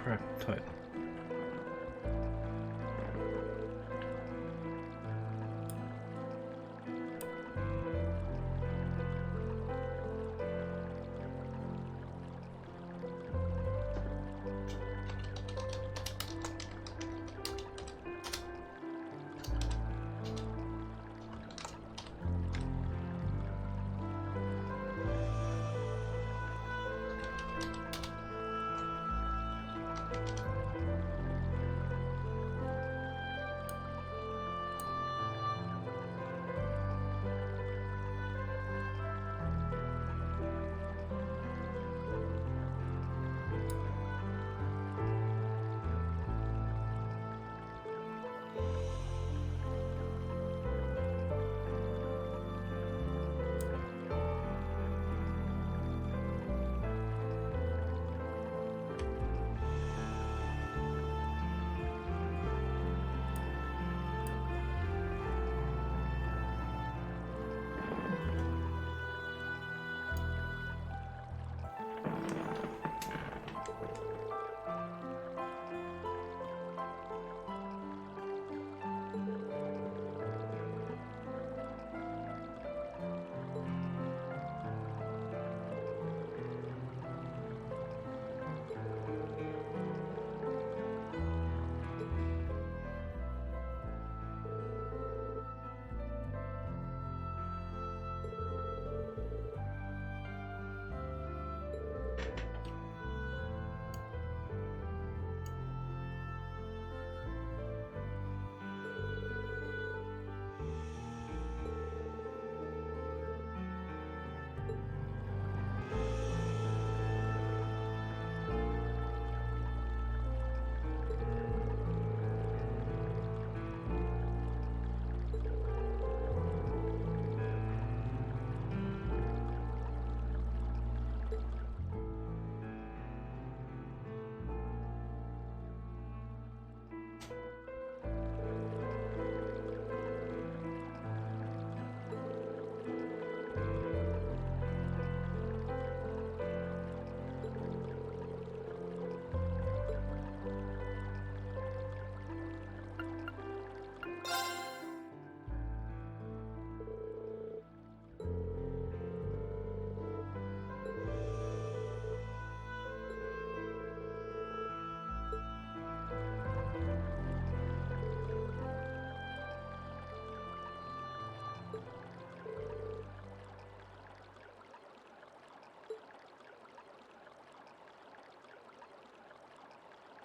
prep time.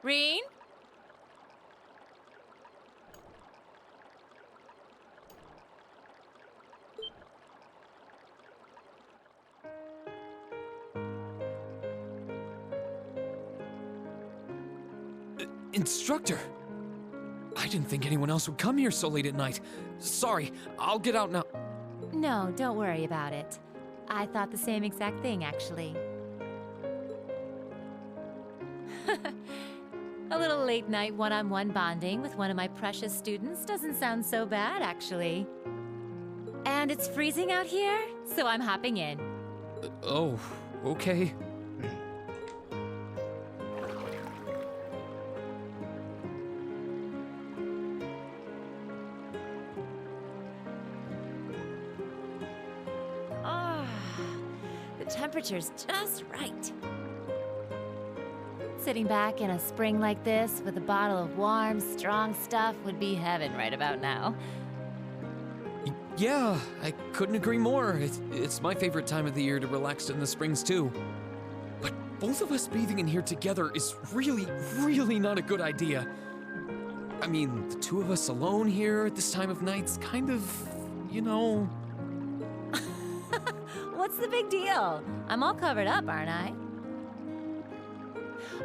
Reen? Instructor! I didn't think anyone else would come here so late at night. Sorry, I'll get out now. No, don't worry about it. I thought the same exact thing, actually. A little late night one-on-one bonding with one of my precious students doesn't sound so bad, actually. And it's freezing out here, so I'm hopping in. Oh, okay. Ah, the temperature's just right. Sitting back in a spring like this with a bottle of warm, strong stuff would be heaven right about now. Yeah, I couldn't agree more. It's my favorite time of the year to relax in the springs, too. But both of us bathing in here together is really not a good idea. I mean, the two of us alone here at this time of night's kind of, What's the big deal? I'm all covered up, aren't I?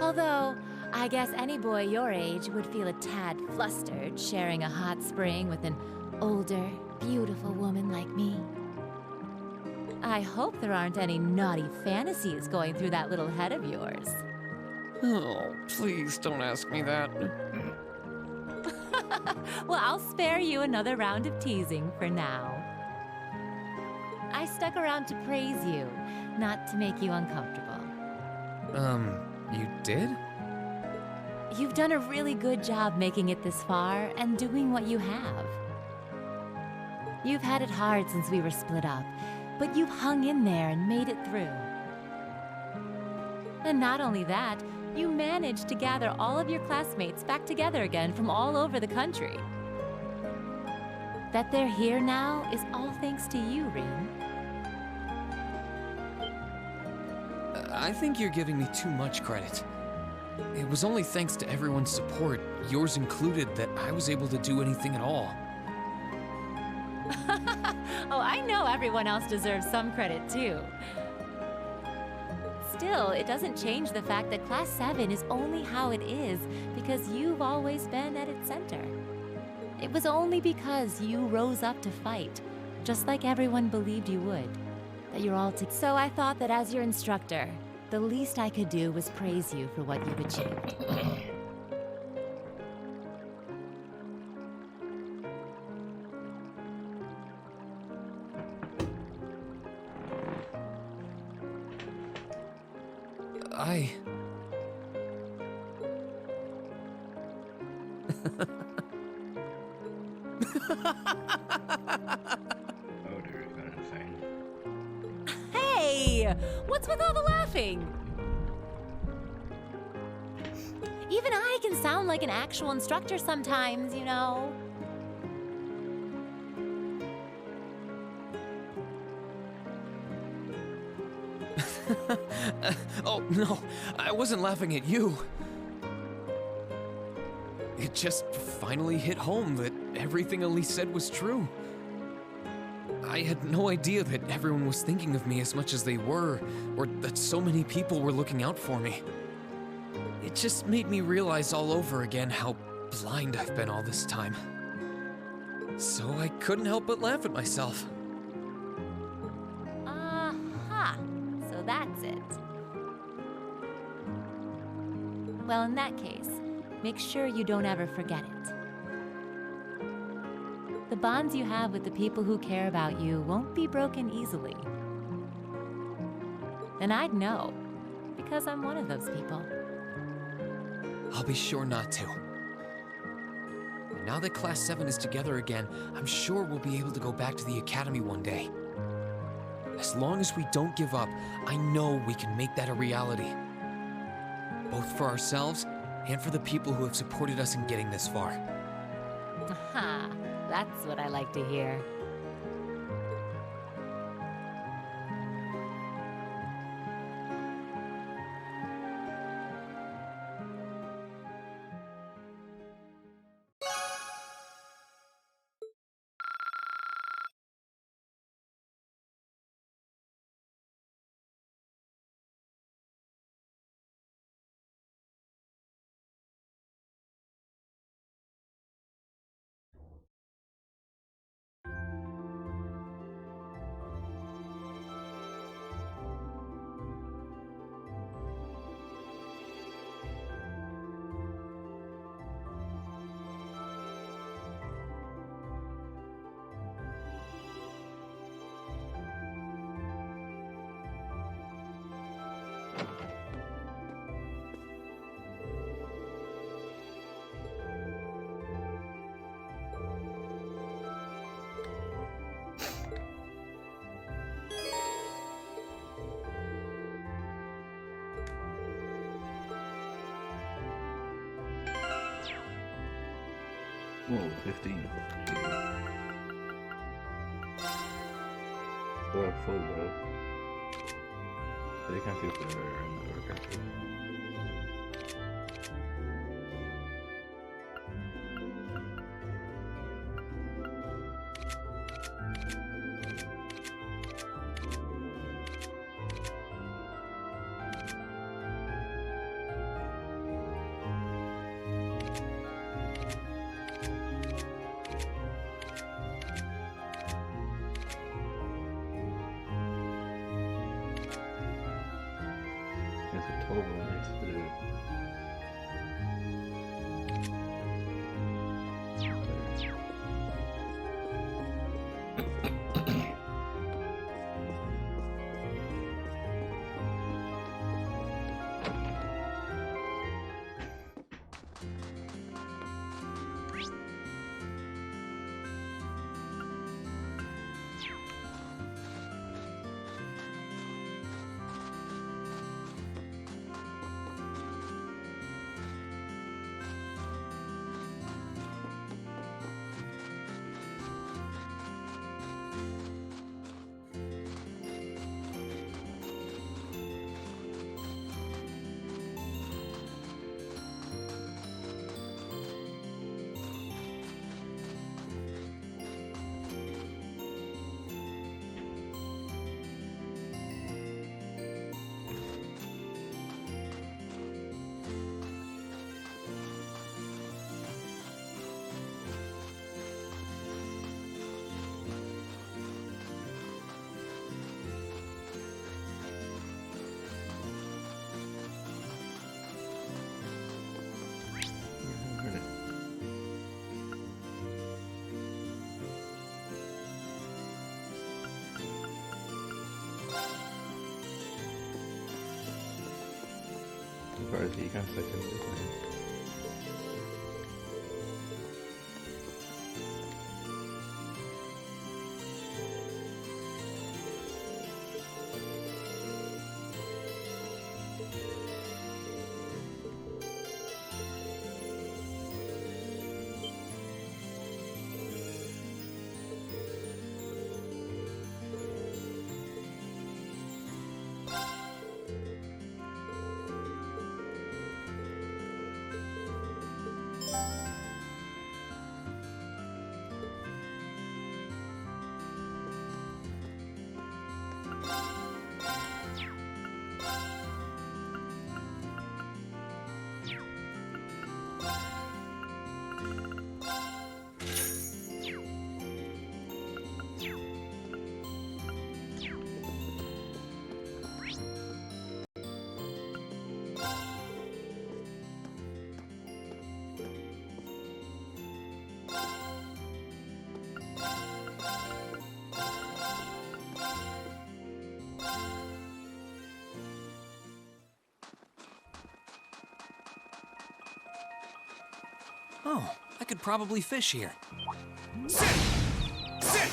Although, I guess any boy your age would feel a tad flustered sharing a hot spring with an older, beautiful woman like me. I hope there aren't any naughty fantasies going through that little head of yours. Oh, please don't ask me that. Well, I'll spare you another round of teasing for now. I stuck around to praise you, not to make you uncomfortable. You did? You've done a really good job making it this far and doing what you have. You've had it hard since we were split up, but you've hung in there and made it through. And not only that, you managed to gather all of your classmates back together again from all over the country. That they're here now is all thanks to you, Reem. I think you're giving me too much credit. It was only thanks to everyone's support, yours included, that I was able to do anything at all. Oh, I know everyone else deserves some credit too. Still, it doesn't change the fact that Class 7 is only how it is because you've always been at its center. It was only because you rose up to fight, just like everyone believed you would, that you're all together. So I thought that as your instructor, the least I could do was praise you for what you've achieved. Oh dear, is that insane? Hey! What's with all the laughing? Even I can sound like an actual instructor sometimes, you know. Oh, no, I wasn't laughing at you. It just finally hit home that everything Elise said was true. I had no idea that everyone was thinking of me as much as they were, or that so many people were looking out for me. It just made me realize all over again how blind I've been all this time. So I couldn't help but laugh at myself. Aha! So that's it. Well, in that case, make sure you don't ever forget it. The bonds you have with the people who care about you won't be broken easily. And I'd know, because I'm one of those people. I'll be sure not to. And now that Class 7 is together again, I'm sure we'll be able to go back to the Academy one day. As long as we don't give up, I know we can make that a reality. Both for ourselves and for the people who have supported us in getting this far. Aha! That's what I like to hear. Whoa, 15. Jeez. Still have full though. They can't do it in the work actually. It's a total nice to do. surprised he got second this time. Oh, I could probably fish here. Sit! Sit!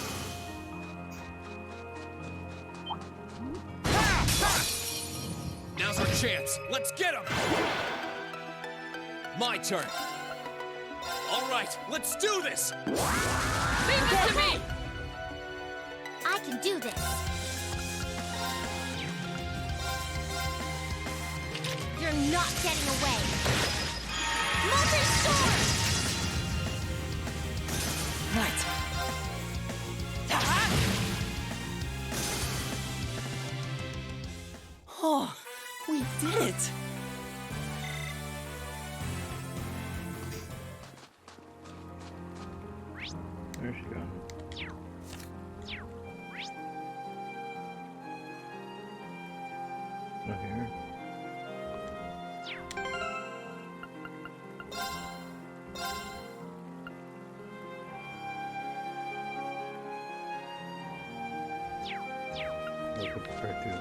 Now's our chance. Let's get him! My turn. All right, let's do this! Leave this to me! I can do this. You're not getting away. Multi-sword! Right. Oh, we did it! Where's she gone? Not here. Look up her too.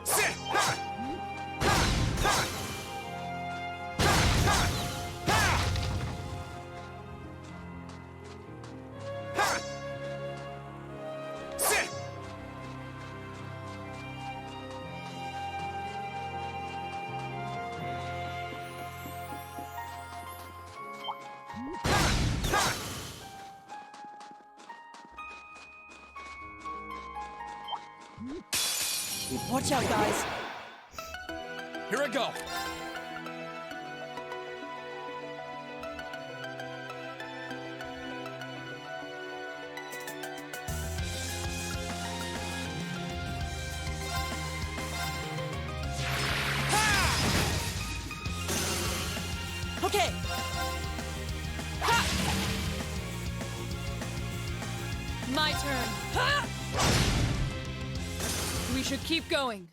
Sit! Ha! Ha! Ha! Ha! Ha! Ha! Sit! Ha! Watch out, guys. Here I go. Okay. My turn. Ha! We should keep going.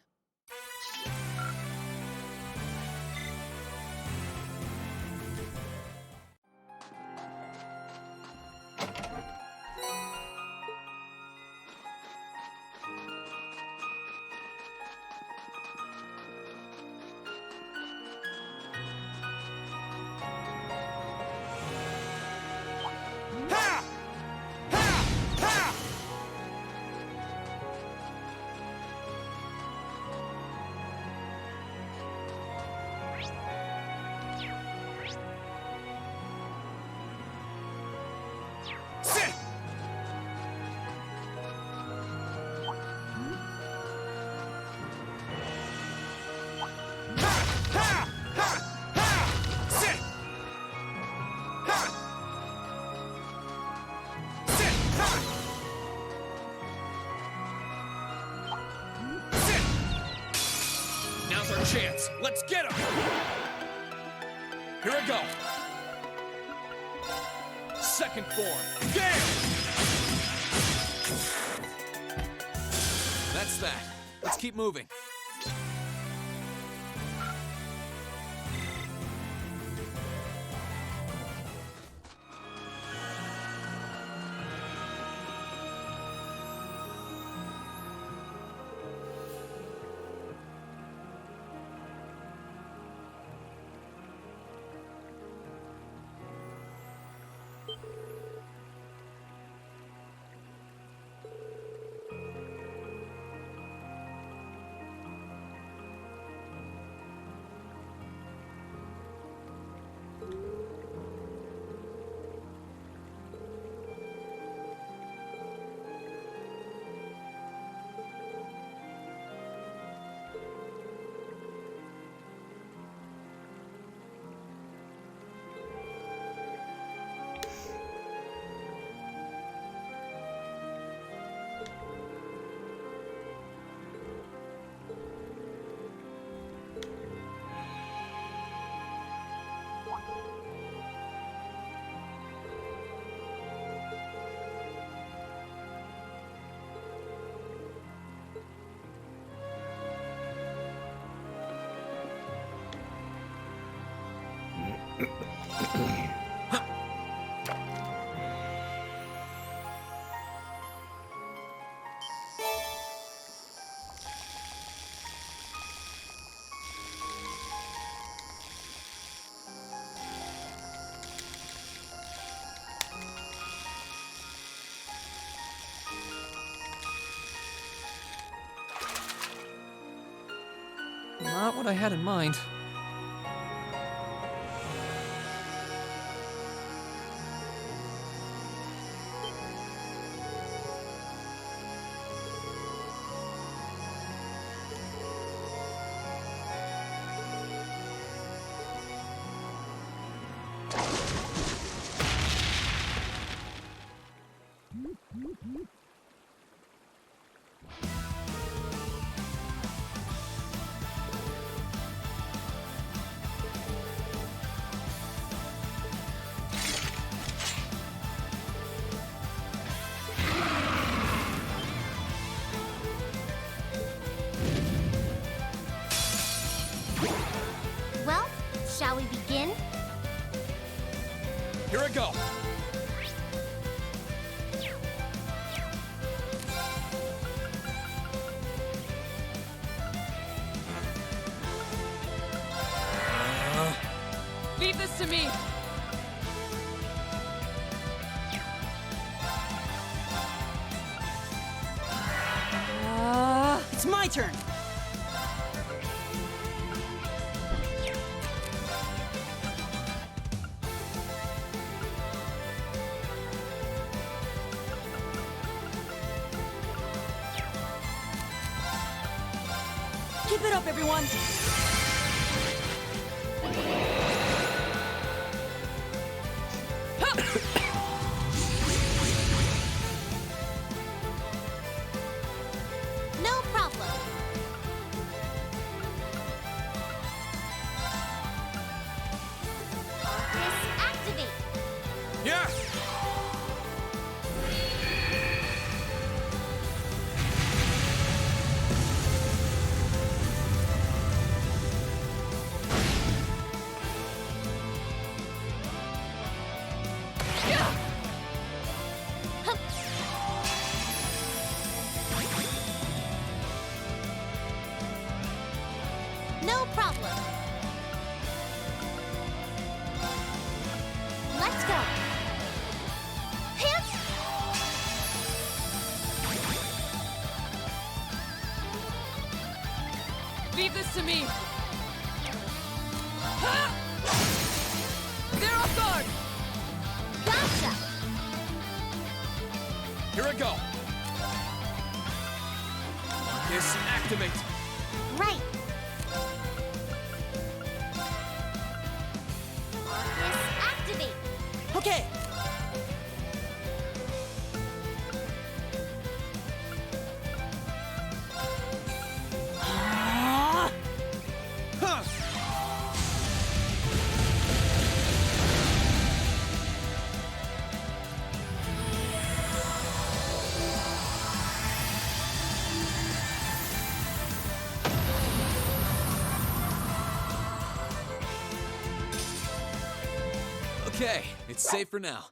Ha! Ha! Ha! Sit! Ha! Ha! Ha! Ha! Sit! Ha! Sit! Ha! Sit! Now's our chance. Let's get him! Here I go. Second form. Gale! That's that. Let's keep moving. Not what I had in mind. Well, shall we begin? Here I go. Leave this to me. It's my turn. Keep it up, everyone. No problem. Arcus, activate. Yeah! No problem. Let's go. Hip. Leave this to me. Ha! They're off guard. Gotcha. Here I go. This activate. Right. Arcus, activate. Okay. Huh! Okay, it's safe for now.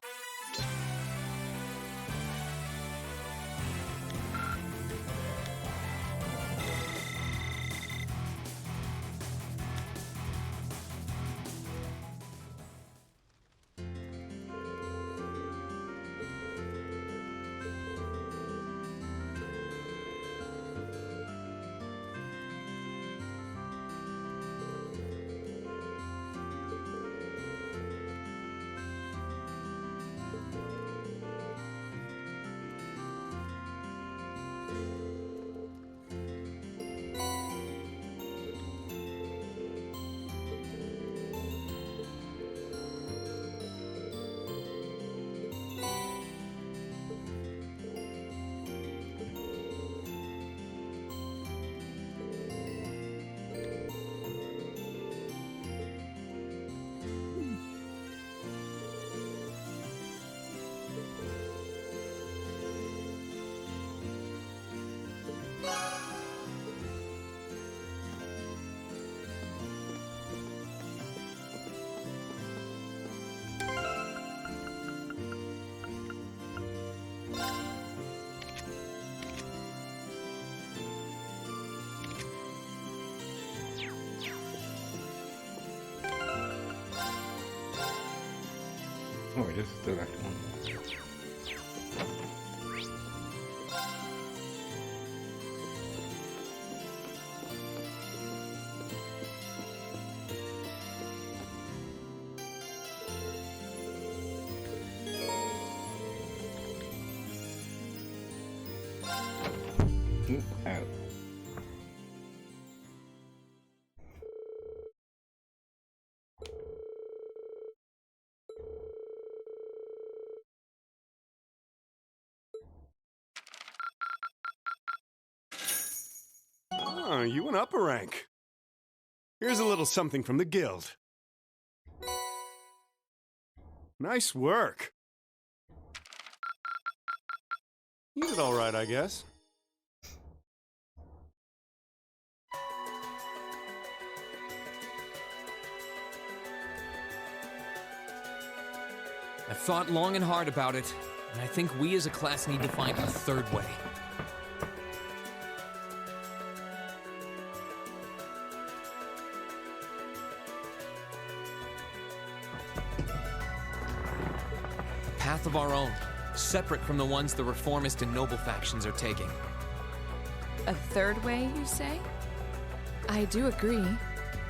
Oh, I just still got one. Out. Oh, you went up a rank. Here's a little something from the guild. Nice work. You did all right, I guess. I've thought long and hard about it, and I think we as a class need to find a third way. A path of our own, separate from the ones the reformist and noble factions are taking. A third way, you say? I do agree.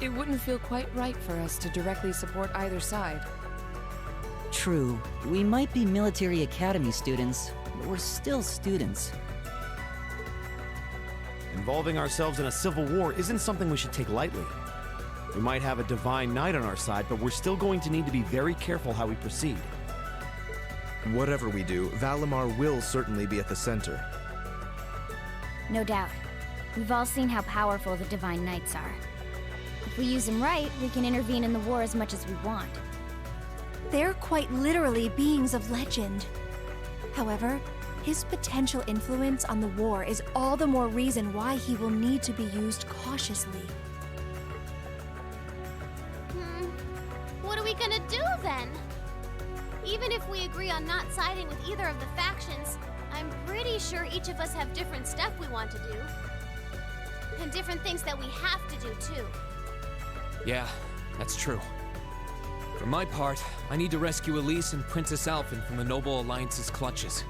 It wouldn't feel quite right for us to directly support either side. True, we might be military academy students, but we're still students. Involving ourselves in a civil war isn't something we should take lightly. We might have a divine knight on our side, but we're still going to need to be very careful how we proceed. Whatever we do, Valimar will certainly be at the center. No doubt. We've all seen how powerful the Divine Knights are. If we use them right, we can intervene in the war as much as we want. They're quite literally beings of legend. However, his potential influence on the war is all the more reason why he will need to be used cautiously. What are we gonna do then? Even if we agree on not siding with either of the factions, I'm pretty sure each of us have different stuff we want to do. And different things that we have to do too. Yeah, that's true. For my part, I need to rescue Elise and Princess Alphen from the Noble Alliance's clutches.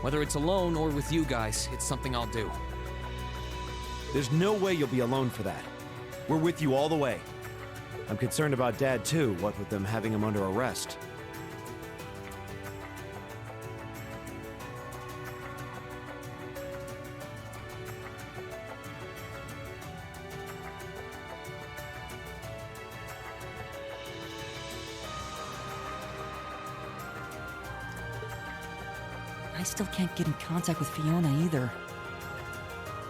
Whether it's alone or with you guys, it's something I'll do. There's no way you'll be alone for that. We're with you all the way. I'm concerned about Dad too, what with them having him under arrest. I still can't get in contact with Fiona either.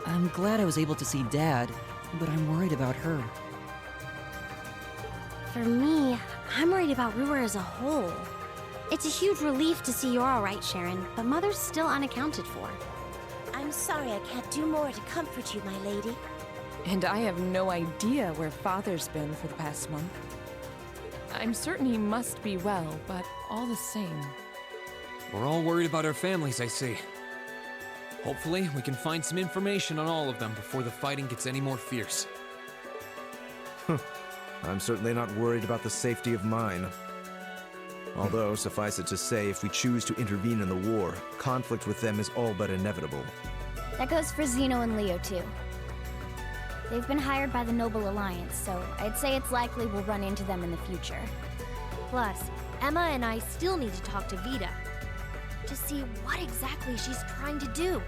I'm glad I was able to see Dad, but I'm worried about her. For me, I'm worried about Ruhr as a whole. It's a huge relief to see you're alright, Sharon, but Mother's still unaccounted for. I'm sorry I can't do more to comfort you, my lady. And I have no idea where Father's been for the past month. I'm certain he must be well, but all the same. We're all worried about our families, I see. Hopefully, we can find some information on all of them before the fighting gets any more fierce. I'm certainly not worried about the safety of mine. Although, suffice it to say, if we choose to intervene in the war, conflict with them is all but inevitable. That goes for Zeno and Leo, too. They've been hired by the Noble Alliance, so I'd say it's likely we'll run into them in the future. Plus, Emma and I still need to talk to Vita to see what exactly she's trying to do.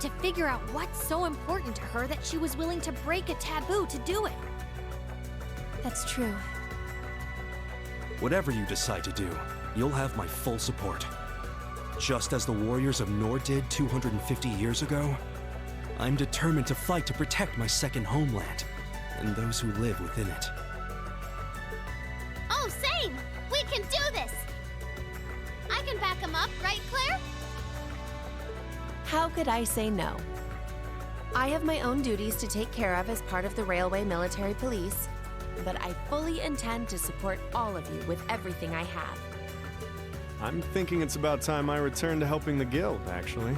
To figure out what's so important to her that she was willing to break a taboo to do it. That's true. Whatever you decide to do, you'll have my full support. Just as the warriors of Nord did 250 years ago, I'm determined to fight to protect my second homeland and those who live within it. Oh, same! We can do this! I can back him up, right, Claire? How could I say no? I have my own duties to take care of as part of the Railway Military Police, but I fully intend to support all of you with everything I have. I'm thinking it's about time I return to helping the guild, actually.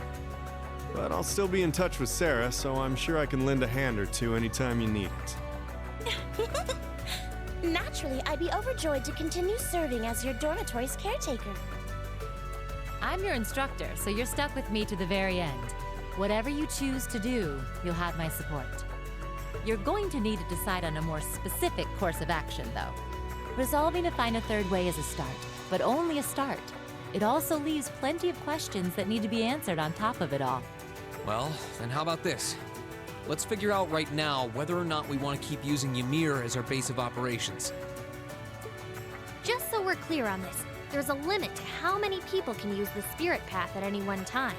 But I'll still be in touch with Sarah, so I'm sure I can lend a hand or two anytime you need it. Naturally, I'd be overjoyed to continue serving as your dormitory's caretaker. I'm your instructor, so you're stuck with me to the very end. Whatever you choose to do, you'll have my support. You're going to need to decide on a more specific course of action, though. Resolving to find a third way is a start, but only a start. It also leaves plenty of questions that need to be answered on top of it all. Well, then how about this? Let's figure out right now whether or not we want to keep using Ymir as our base of operations. Just so we're clear on this, there's a limit to how many people can use the spirit path at any one time.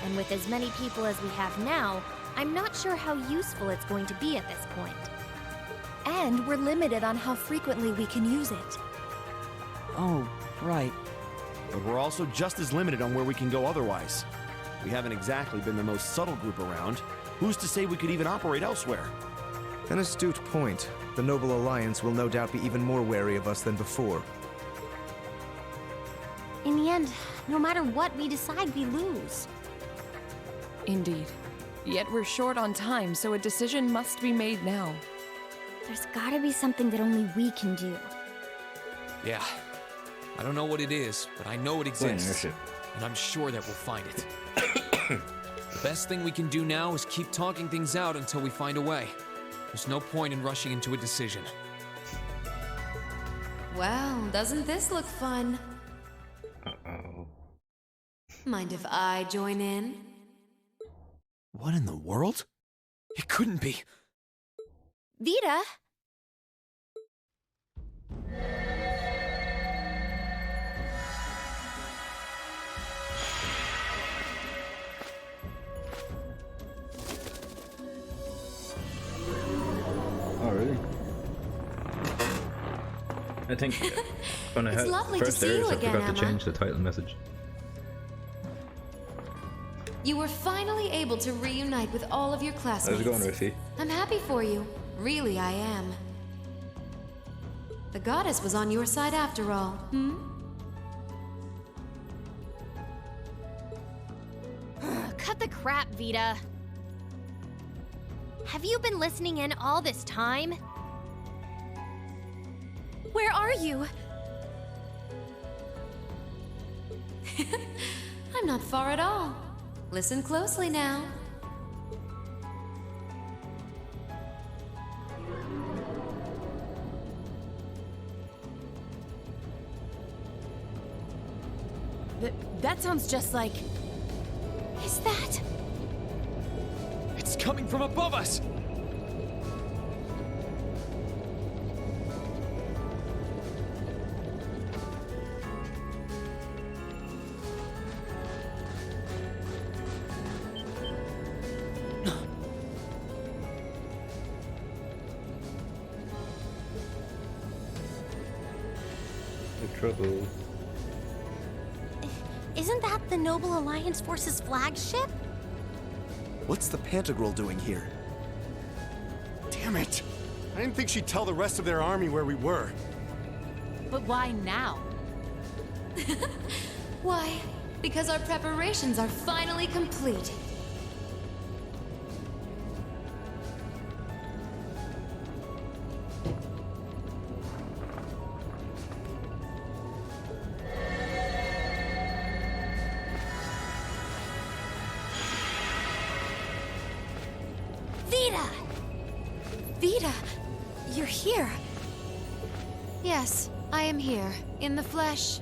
And with as many people as we have now, I'm not sure how useful it's going to be at this point. And we're limited on how frequently we can use it. Oh, right. But we're also just as limited on where we can go otherwise. We haven't exactly been the most subtle group around. Who's to say we could even operate elsewhere? An astute point. The Noble Alliance will no doubt be even more wary of us than before. In the end, no matter what we decide, we lose. Indeed. Yet we're short on time, so a decision must be made now. There's gotta be something that only we can do. Yeah. I don't know what it is, but I know it exists. Intermission. And I'm sure that we'll find it. The best thing we can do now is keep talking things out until we find a way. There's no point in rushing into a decision. Well, doesn't this look fun? Uh-oh. Mind if I join in? What in the world? It couldn't be. Vita! Oh, really? I think when I It's had lovely to first see airs, you I again, forgot Emma. to change the title message. You were finally able to reunite with all of your classmates. How's it going, Riffy? I'm happy for you. Really, I am. The goddess was on your side after all, hmm? Cut the crap, Vita. Have you been listening in all this time? Where are you? I'm not far at all. Listen closely now. That sounds just like... Is that... It's coming from above us! The trouble. Isn't that the Noble Alliance Force's flagship? What's the Pantagruel doing here? Damn it! I didn't think she'd tell the rest of their army where we were. But why now? Why? Because our preparations are finally complete. Vita! Vita! You're here! Yes, I am here, in the flesh.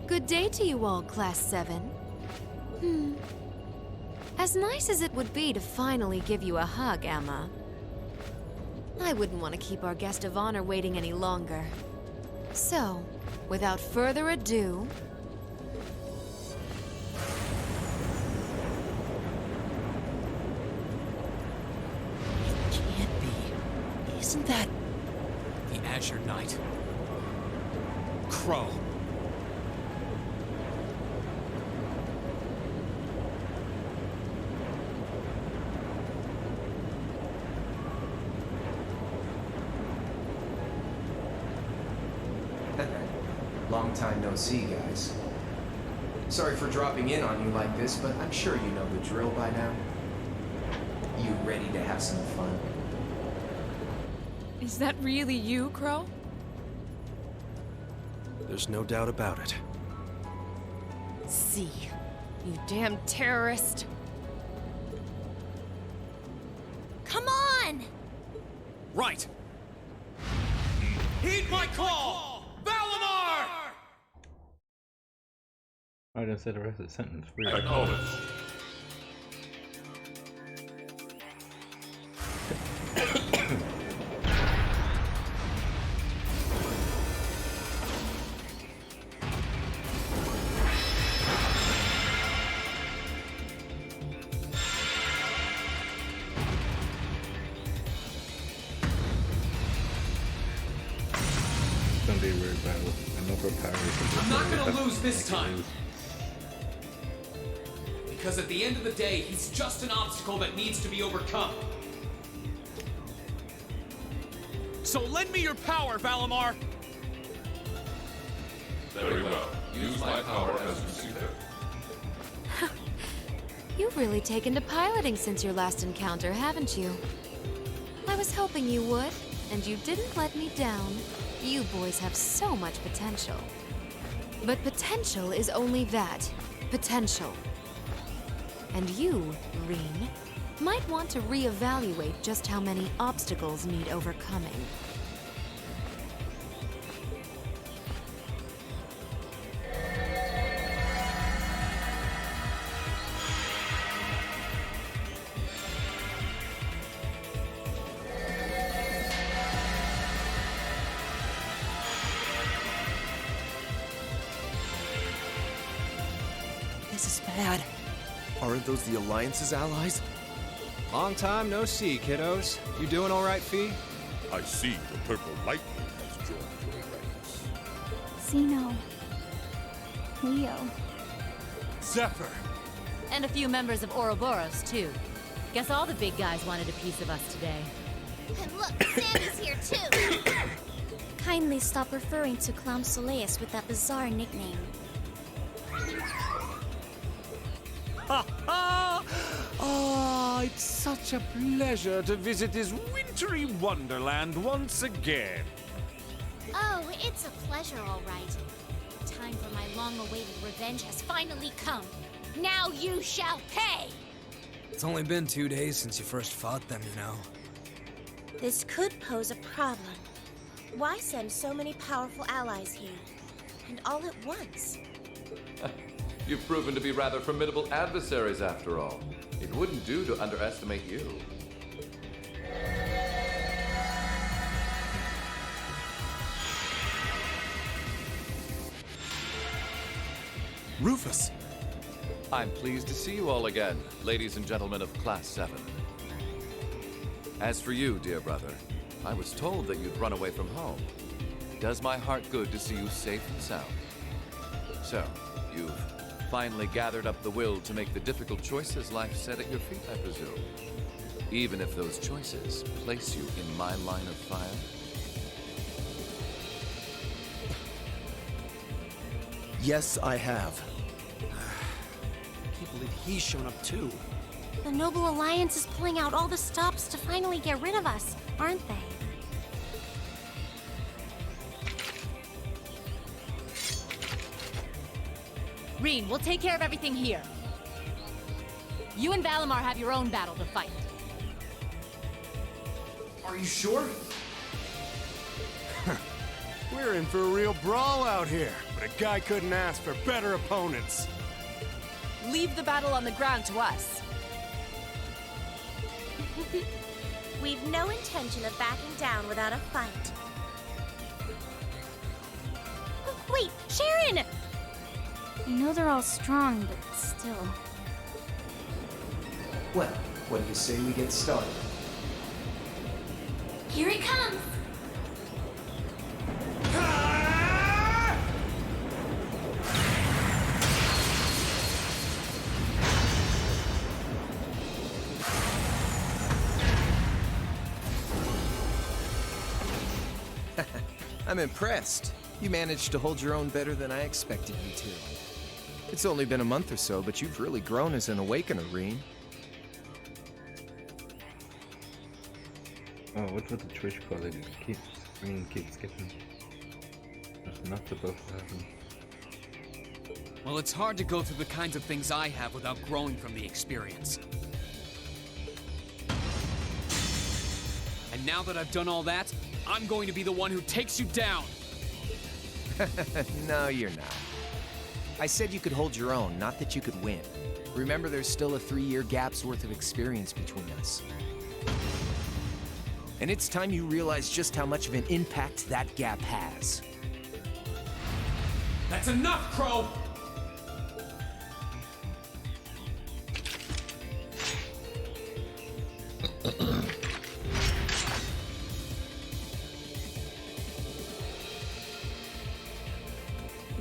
Good day to you all, Class 7. As nice as it would be to finally give you a hug, Emma, I wouldn't want to keep our guest of honor waiting any longer. So, without further ado... Can't be. Isn't that... The Azure Knight. Crow. Long time no see, guys. Sorry for dropping in on you like this, but I'm sure you know the drill by now. You ready to have some fun? Is that really you, Crow? There's no doubt about it. See, you damn terrorist. Come on! Right! Heed my call! Valimar! I didn't say the rest of the sentence. Weird. Acknowledged. It's gonna be a weird battle. I know for power. I'm not gonna lose this time. Because at the end of the day, he's just an obstacle that needs to be overcome. So lend me your power, Valimar! Very well. Use my power as you see fit. You've really taken to piloting since your last encounter, haven't you? I was hoping you would, and you didn't let me down. You boys have so much potential. But potential is only that, potential. And you, Reen, might want to reevaluate just how many obstacles need overcoming. This is bad. Aren't those the Alliance's allies? Long time no see, kiddos. You doing all right, Fee? I see the purple lightning has joined your ranks. Zeno. Leo. Zephyr! And a few members of Ouroboros, too. Guess all the big guys wanted a piece of us today. And look, Sandy's here too! Kindly stop referring to Clown Soleus with that bizarre nickname. Ha ha! Ah, it's such a pleasure to visit this wintry wonderland once again. Oh, it's a pleasure, all right. The time for my long-awaited revenge has finally come. Now you shall pay! It's only been 2 days since you first fought them, you know. This could pose a problem. Why send so many powerful allies here? And all at once? You've proven to be rather formidable adversaries after all. It wouldn't do to underestimate you. Rufus! I'm pleased to see you all again, ladies and gentlemen of Class 7. As for you, dear brother, I was told that you'd run away from home. It does my heart good to see you safe and sound. So, you've finally gathered up the will to make the difficult choices life set at your feet, I presume. Even if those choices place you in my line of fire. Yes, I have. I can't believe he's shown up too. The Noble Alliance is pulling out all the stops to finally get rid of us, aren't they? Reen, we'll take care of everything here. You and Valimar have your own battle to fight. Are you sure? We're in for a real brawl out here, but a guy couldn't ask for better opponents. Leave the battle on the ground to us. We've no intention of backing down without a fight. Wait, Sharon! I know they're all strong, but still. Well, what do you say we get started? Here he comes! I'm impressed. You managed to hold your own better than I expected you to. It's only been a month or so, but you've really grown as an Awakener, Reen. Oh, what's with the Twitch quality? Screen keeps skipping. That's not supposed to happen. Well, it's hard to go through the kinds of things I have without growing from the experience. And now that I've done all that, I'm going to be the one who takes you down! No, you're not. I said you could hold your own, not that you could win. Remember, there's still a 3-year gap's worth of experience between us. And it's time you realize just how much of an impact that gap has. That's enough, Crow!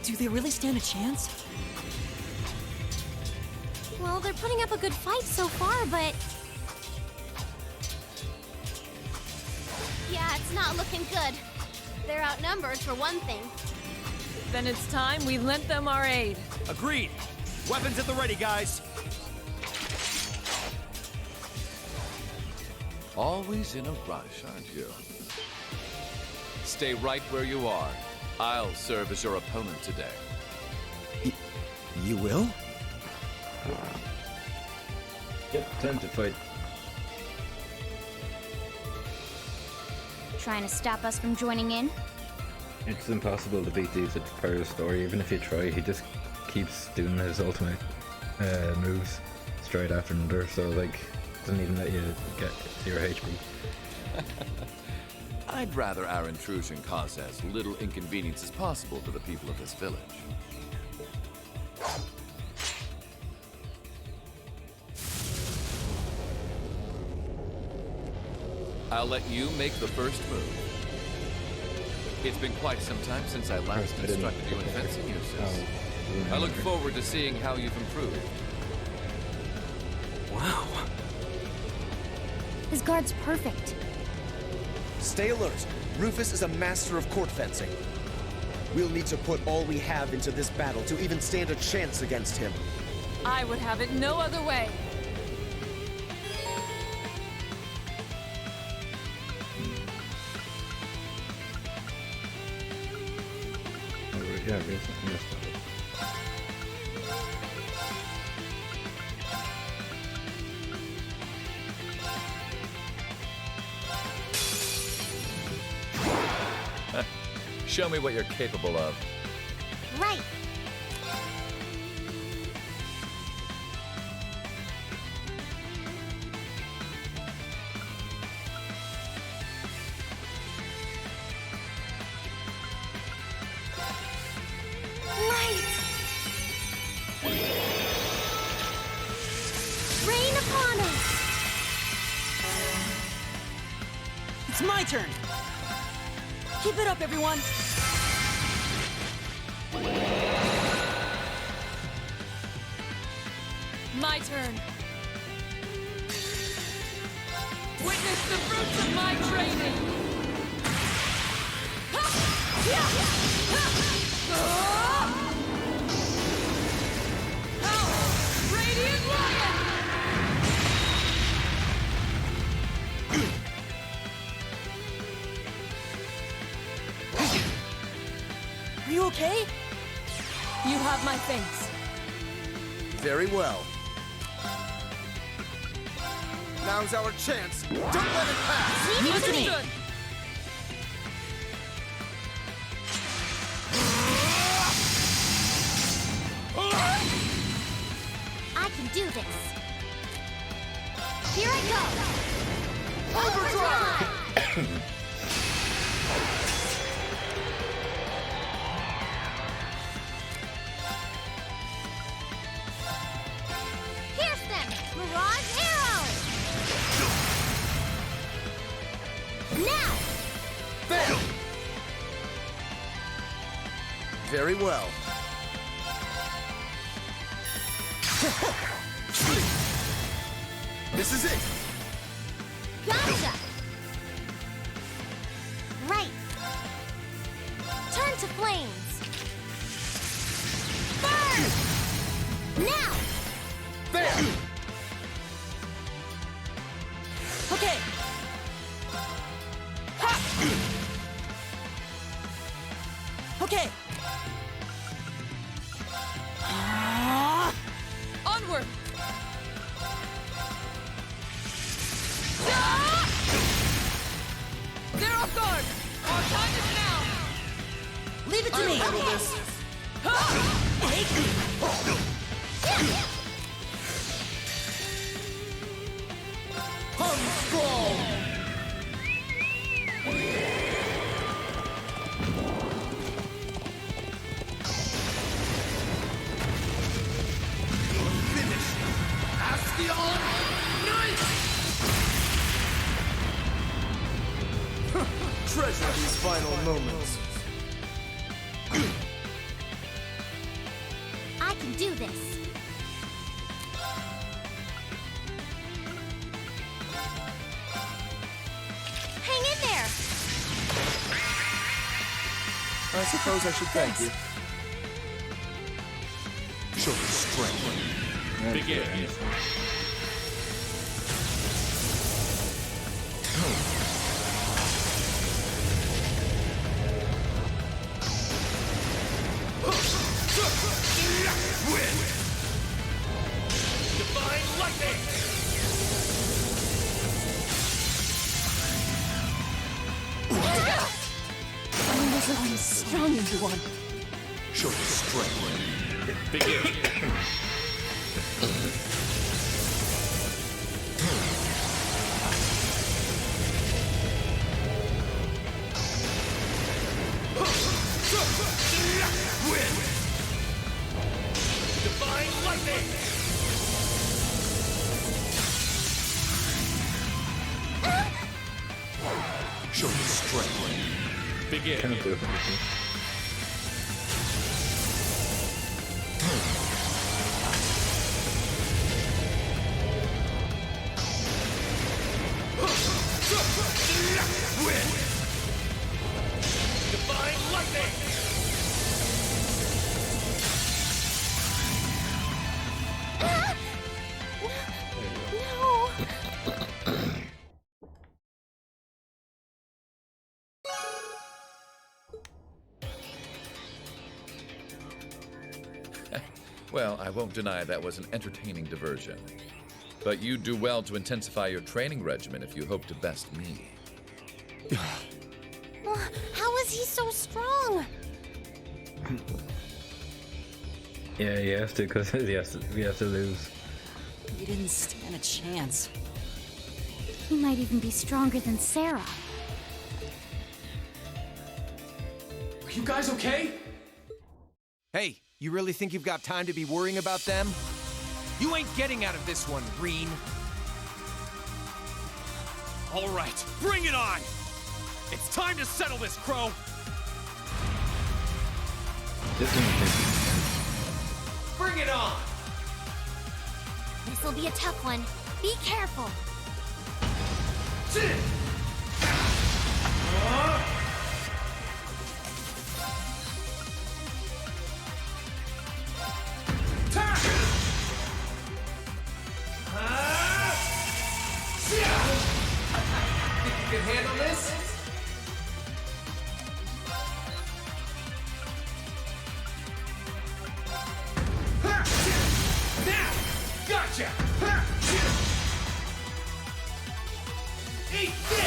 Do they really stand a chance? Well, they're putting up a good fight so far, but... Yeah, it's not looking good. They're outnumbered, for one thing. Then it's time we lent them our aid. Agreed. Weapons at the ready, guys. Always in a rush, aren't you? Stay right where you are. I'll serve as your opponent today. You will? Yep, time to fight. Trying to stop us from joining in? It's impossible to beat these at Pyro's story. Even if you try, he just keeps doing his ultimate moves straight after another, so like, doesn't even let you get your HP. I'd rather our intrusion cause as little inconvenience as possible for the people of this village. I'll let you make the first move. It's been quite some time since I last instructed you in fencing uses. I look forward to seeing how you've improved. Wow. His guard's perfect. Stay alert. Rufus is a master of court fencing. We'll need to put all we have into this battle to even stand a chance against him. I would have it no other way. Yeah, yes. Show me what you're capable of. Right. Rain upon us! It's my turn! Keep it up, everyone! My turn. Witness the fruits of my training. Radiant Lion! Are you okay? You have my thanks. Very well. Now's our chance. Don't let it pass! Leave it to me! I can do this. Here I go. Overdrive! Pierce them! Mirage Arrow! Now! Fail! Very well. This is it! Gotcha! Right. Turn to flames. Burn! Now! There! Okay! Okay. Onward! They're off guard! Our time is now! Leave it to me. Treasure these final moments. I can do this. Hang in there. I suppose I should thank you. Show me strength. Begin. Divine lightning! I wasn't as strong as you want. Show me strength. Begin. Divine lightning! Show me strength. Begin. Can't do it. Divine lightning! No! Well, I won't deny that was an entertaining diversion. But you'd do well to intensify your training regimen if you hope to best me. How is he so strong? Yeah, you have to, because we have to lose. You didn't stand a chance. He might even be stronger than Sarah. Are you guys okay? Hey, you really think you've got time to be worrying about them? You ain't getting out of this one, Green. All right, bring it on! It's time to settle this, Crow! Bring it on! This'll be a tough one. Be careful. Think you can handle this? Now! Gotcha! Eat this!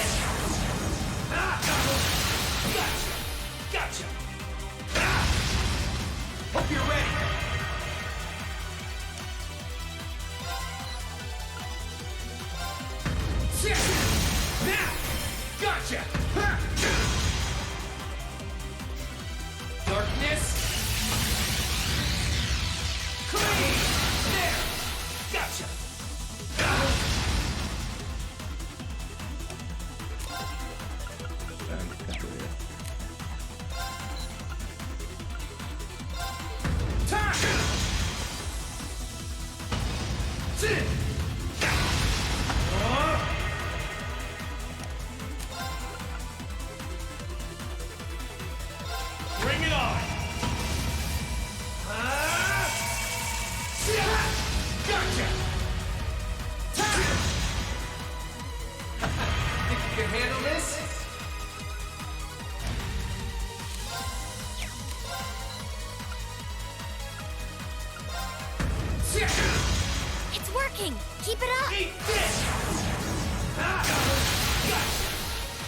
Keep it up! Eat this!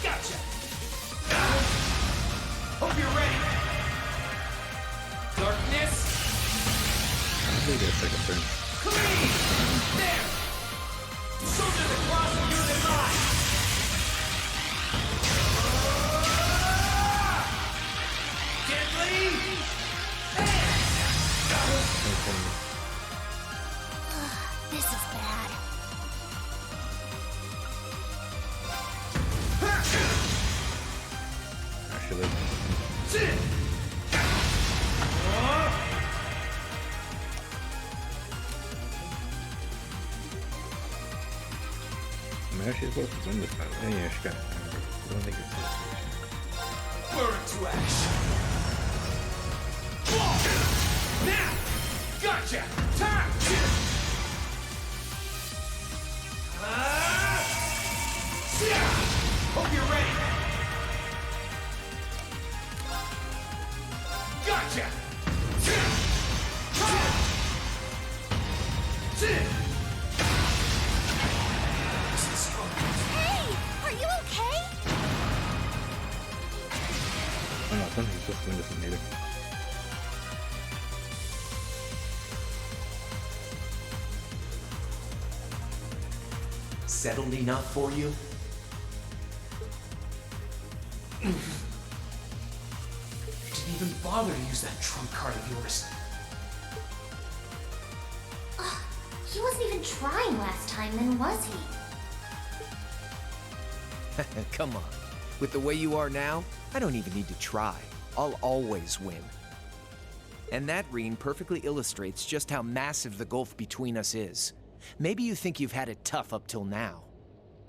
Gotcha! Hope you're ready! Darkness! Maybe a second turn. Clean! There! Soldiers across the unit line! Gently! This is bad. Actually. I'm actually supposed to win this battle. Yeah, she got it. I don't think it's Burn to ash! Now! Gotcha! Time! Hope you're ready! Gotcha! Hey! Are you okay? I'm not done. He's supposed to win this one either. Settled enough for you? You didn't even bother to use that trump card of yours. He wasn't even trying last time, then was he? Come on. With the way you are now, I don't even need to try. I'll always win. And that Reen perfectly illustrates just how massive the gulf between us is. Maybe you think you've had it tough up till now,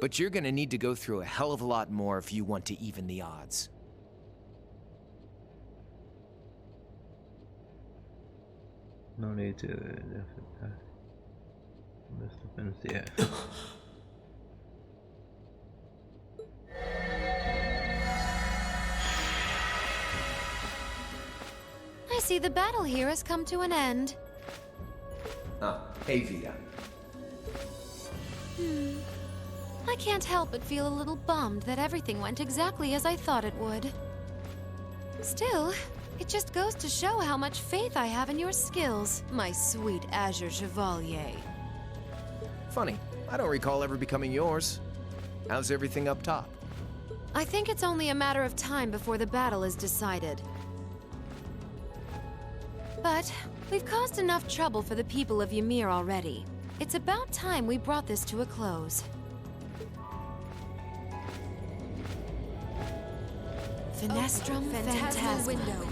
but you're gonna need to go through a hell of a lot more if you want to even the odds. No need to this defense, yeah. I see the battle here has come to an end. Hey, Vita. I can't help but feel a little bummed that everything went exactly as I thought it would. Still, it just goes to show how much faith I have in your skills, my sweet Azure Chevalier. Funny, I don't recall ever becoming yours. How's everything up top? I think it's only a matter of time before the battle is decided. But we've caused enough trouble for the people of Ymir already. It's about time we brought this to a close. Finestrum Phantasma Window.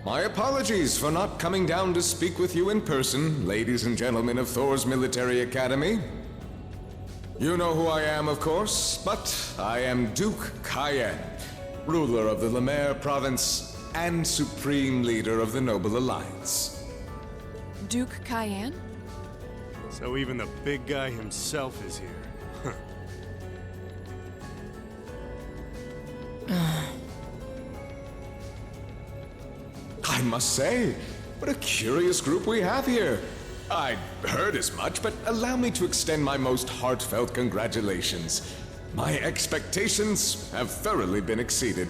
My apologies for not coming down to speak with you in person, ladies and gentlemen of Thor's Military Academy. You know who I am, of course, but I am Duke Cayenne, ruler of the Lemaire province and supreme leader of the Noble Alliance. Duke Cayenne? So even the big guy himself is here. I must say, what a curious group we have here. I'd heard as much, but allow me to extend my most heartfelt congratulations. My expectations have thoroughly been exceeded.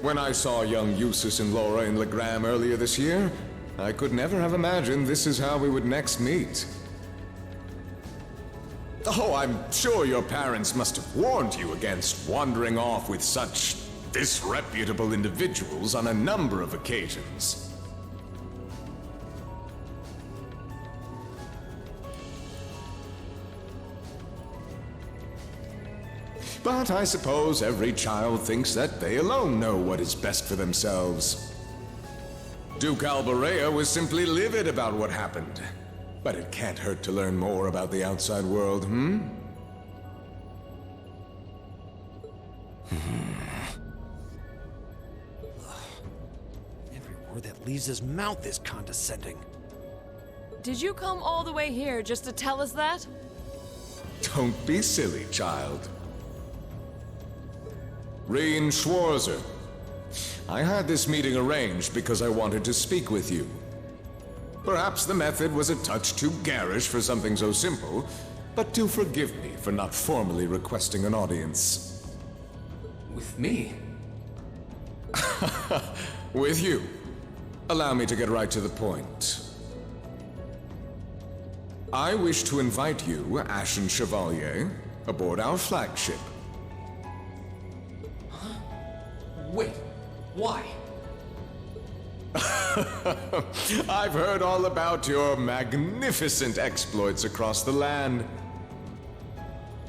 When I saw young Eustace and Laura in Legram earlier this year, I could never have imagined this is how we would next meet. Oh, I'm sure your parents must have warned you against wandering off with such disreputable individuals on a number of occasions. But I suppose every child thinks that they alone know what is best for themselves. Duke Alborea was simply livid about what happened. But it can't hurt to learn more about the outside world, hmm? Every word that leaves his mouth is condescending. Did you come all the way here just to tell us that? Don't be silly, child. Reen Schwarzer, I had this meeting arranged because I wanted to speak with you. Perhaps the method was a touch too garish for something so simple, but do forgive me for not formally requesting an audience. With me? With you. Allow me to get right to the point. I wish to invite you, Ashen Chevalier, aboard our flagship. Huh? Wait, why? I've heard all about your magnificent exploits across the land.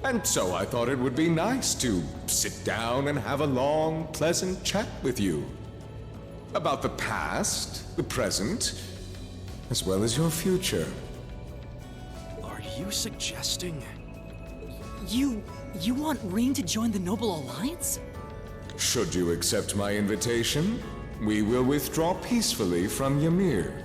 And so I thought it would be nice to sit down and have a long, pleasant chat with you. About the past, the present, as well as your future. Are you suggesting... You want Rean to join the Noble Alliance? Should you accept my invitation, we will withdraw peacefully from Ymir.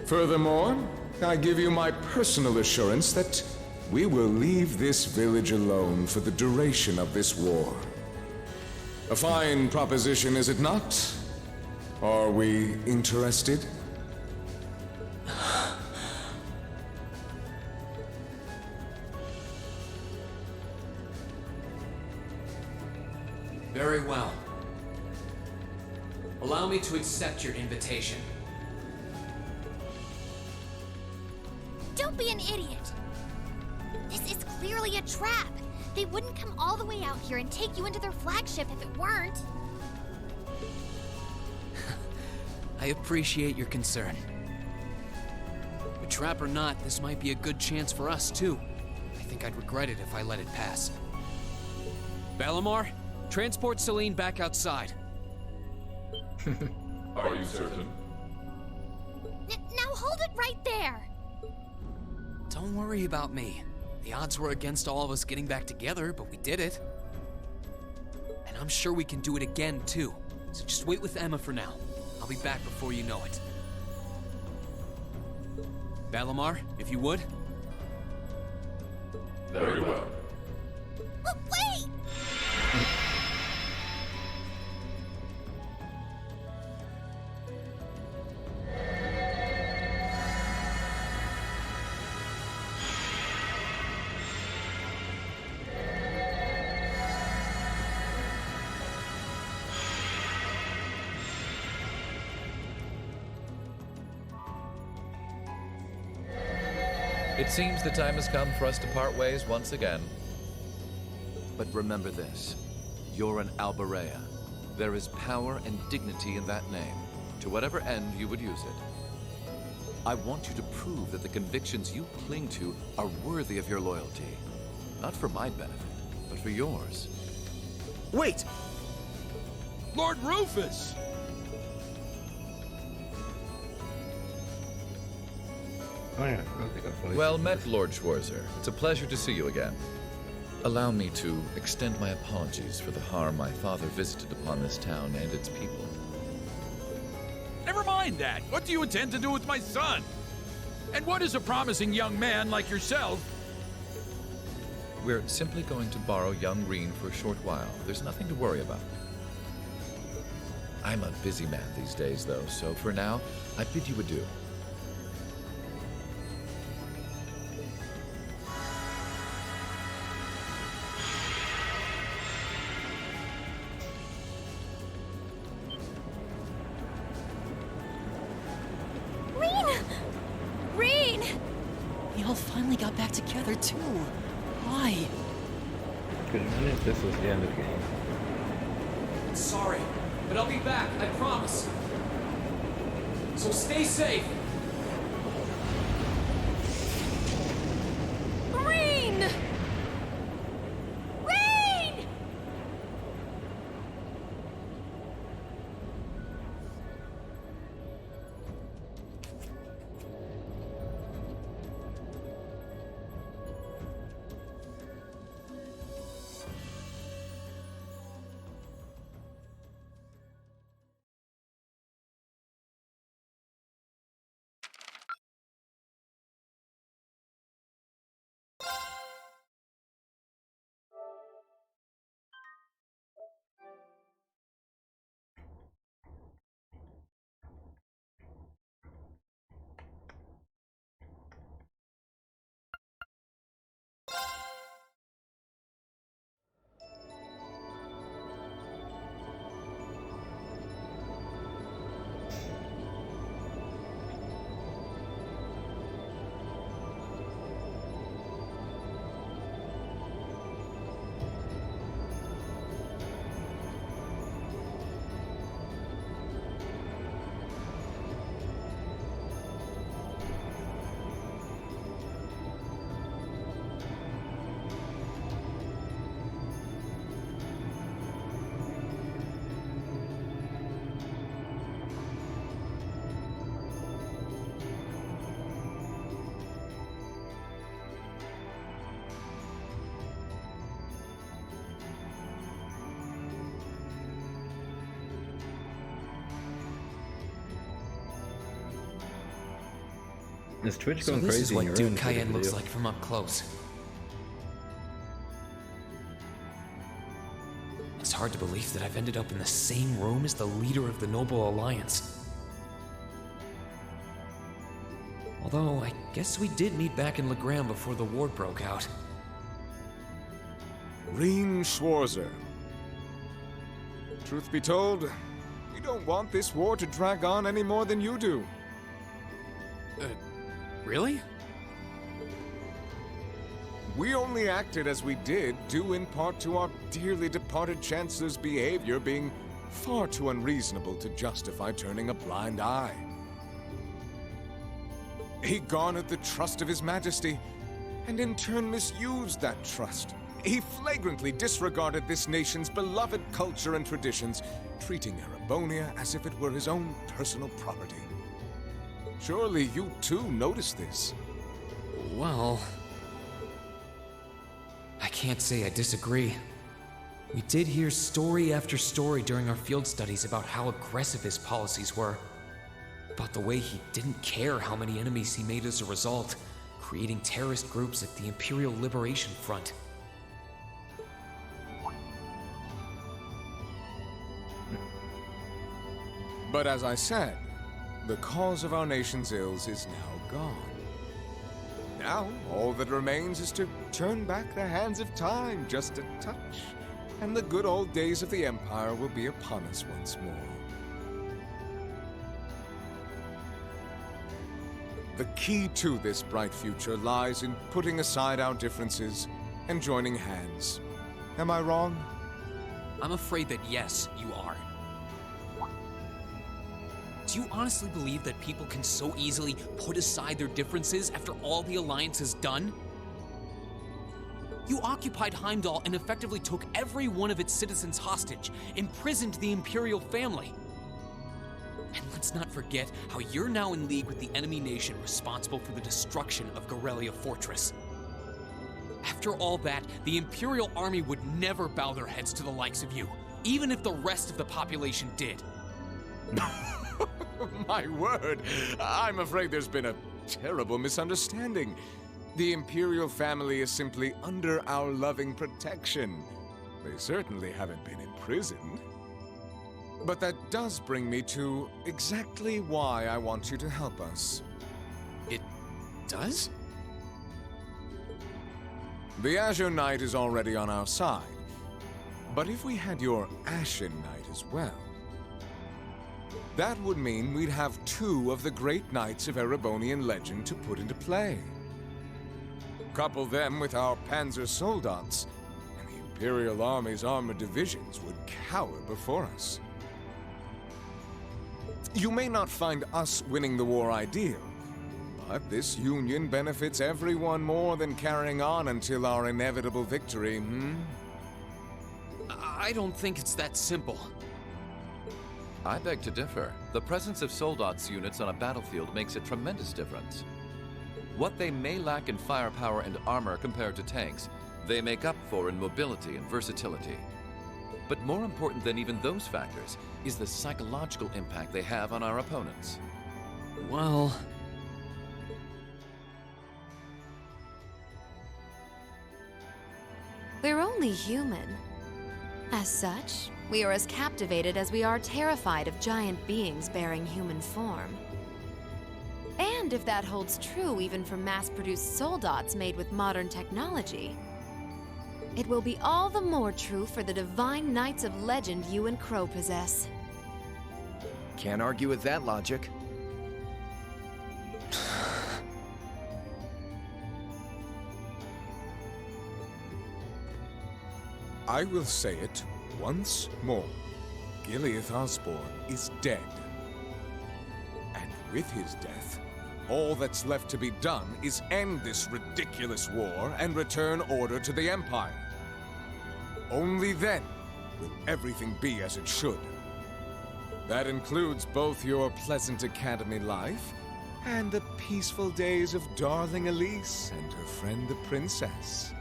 Furthermore, I give you my personal assurance that we will leave this village alone for the duration of this war. A fine proposition, is it not? Are we interested? Very well. Allow me to accept your invitation. Don't be an idiot! This is clearly a trap! They wouldn't come all the way out here and take you into their flagship if it weren't. I appreciate your concern. But trap or not, this might be a good chance for us, too. I think I'd regret it if I let it pass. Balamar, transport Celine back outside. Are you certain? Now hold it right there! Don't worry about me. The odds were against all of us getting back together, but we did it. And I'm sure we can do it again, too. So just wait with Emma for now. I'll be back before you know it. Balamar, if you would. Very well. Oh, wait! It seems the time has come for us to part ways once again. But remember this. You're an Alberea. There is power and dignity in that name, to whatever end you would use it. I want you to prove that the convictions you cling to are worthy of your loyalty. Not for my benefit, but for yours. Wait! Lord Rufus! Oh yeah, I don't think I've voiced Well met, Lord Schwarzer. It's a pleasure to see you again. Allow me to extend my apologies for the harm my father visited upon this town and its people. Never mind that. What do you intend to do with my son? And what is a promising young man like yourself? We're simply going to borrow young Rean for a short while. There's nothing to worry about. I'm a busy man these days, though, so for now, I bid you adieu. Rean! We all finally got back together, too. Why? Because imagine if this was the end of the game. Sorry, but I'll be back, I promise. So stay safe. Is Twitch So going this is crazy in what your Duke own Twitter Cayenne looks video? like from up close. It's hard to believe that I've ended up in the same room as the leader of the Noble Alliance. Although, I guess we did meet back in Legram before the war broke out. Reen Schwarzer. Truth be told, we don't want this war to drag on any more than you do. Really? We only acted as we did, due in part to our dearly departed Chancellor's behavior being far too unreasonable to justify turning a blind eye. He garnered the trust of His Majesty, and in turn misused that trust. He flagrantly disregarded this nation's beloved culture and traditions, treating Erebonia as if it were his own personal property. Surely you too noticed this. Well, I can't say I disagree. We did hear story after story during our field studies about how aggressive his policies were. About the way he didn't care how many enemies he made as a result, creating terrorist groups like the Imperial Liberation Front. But as I said, the cause of our nation's ills is now gone. Now, all that remains is to turn back the hands of time just a touch, and the good old days of the Empire will be upon us once more. The key to this bright future lies in putting aside our differences and joining hands. Am I wrong? I'm afraid that yes, you are. Do you honestly believe that people can so easily put aside their differences after all the Alliance has done? You occupied Heimdall and effectively took every one of its citizens hostage, imprisoned the Imperial family. And let's not forget how you're now in league with the enemy nation responsible for the destruction of Gorelia Fortress. After all that, the Imperial army would never bow their heads to the likes of you, even if the rest of the population did. My word, I'm afraid there's been a terrible misunderstanding. The Imperial family is simply under our loving protection. They certainly haven't been imprisoned. But that does bring me to exactly why I want you to help us. It does? The Azure Knight is already on our side. But if we had your Ashen Knight as well, that would mean we'd have two of the great knights of Erebonian legend to put into play. Couple them with our Panzer Soldats, and the Imperial Army's armored divisions would cower before us. You may not find us winning the war ideal, but this union benefits everyone more than carrying on until our inevitable victory, I don't think it's that simple. I beg to differ. The presence of Soldats units on a battlefield makes a tremendous difference. What they may lack in firepower and armor compared to tanks, they make up for in mobility and versatility. But more important than even those factors is the psychological impact they have on our opponents. Well... We're only human. As such, we are as captivated as we are terrified of giant beings bearing human form. And if that holds true even for mass-produced soldats made with modern technology, it will be all the more true for the divine knights of legend you and Crow possess. Can't argue with that logic. I will say it once more. Gileath Osborne is dead. And with his death, all that's left to be done is end this ridiculous war and return order to the Empire. Only then will everything be as it should. That includes both your pleasant academy life and the peaceful days of darling Elise and her friend the princess.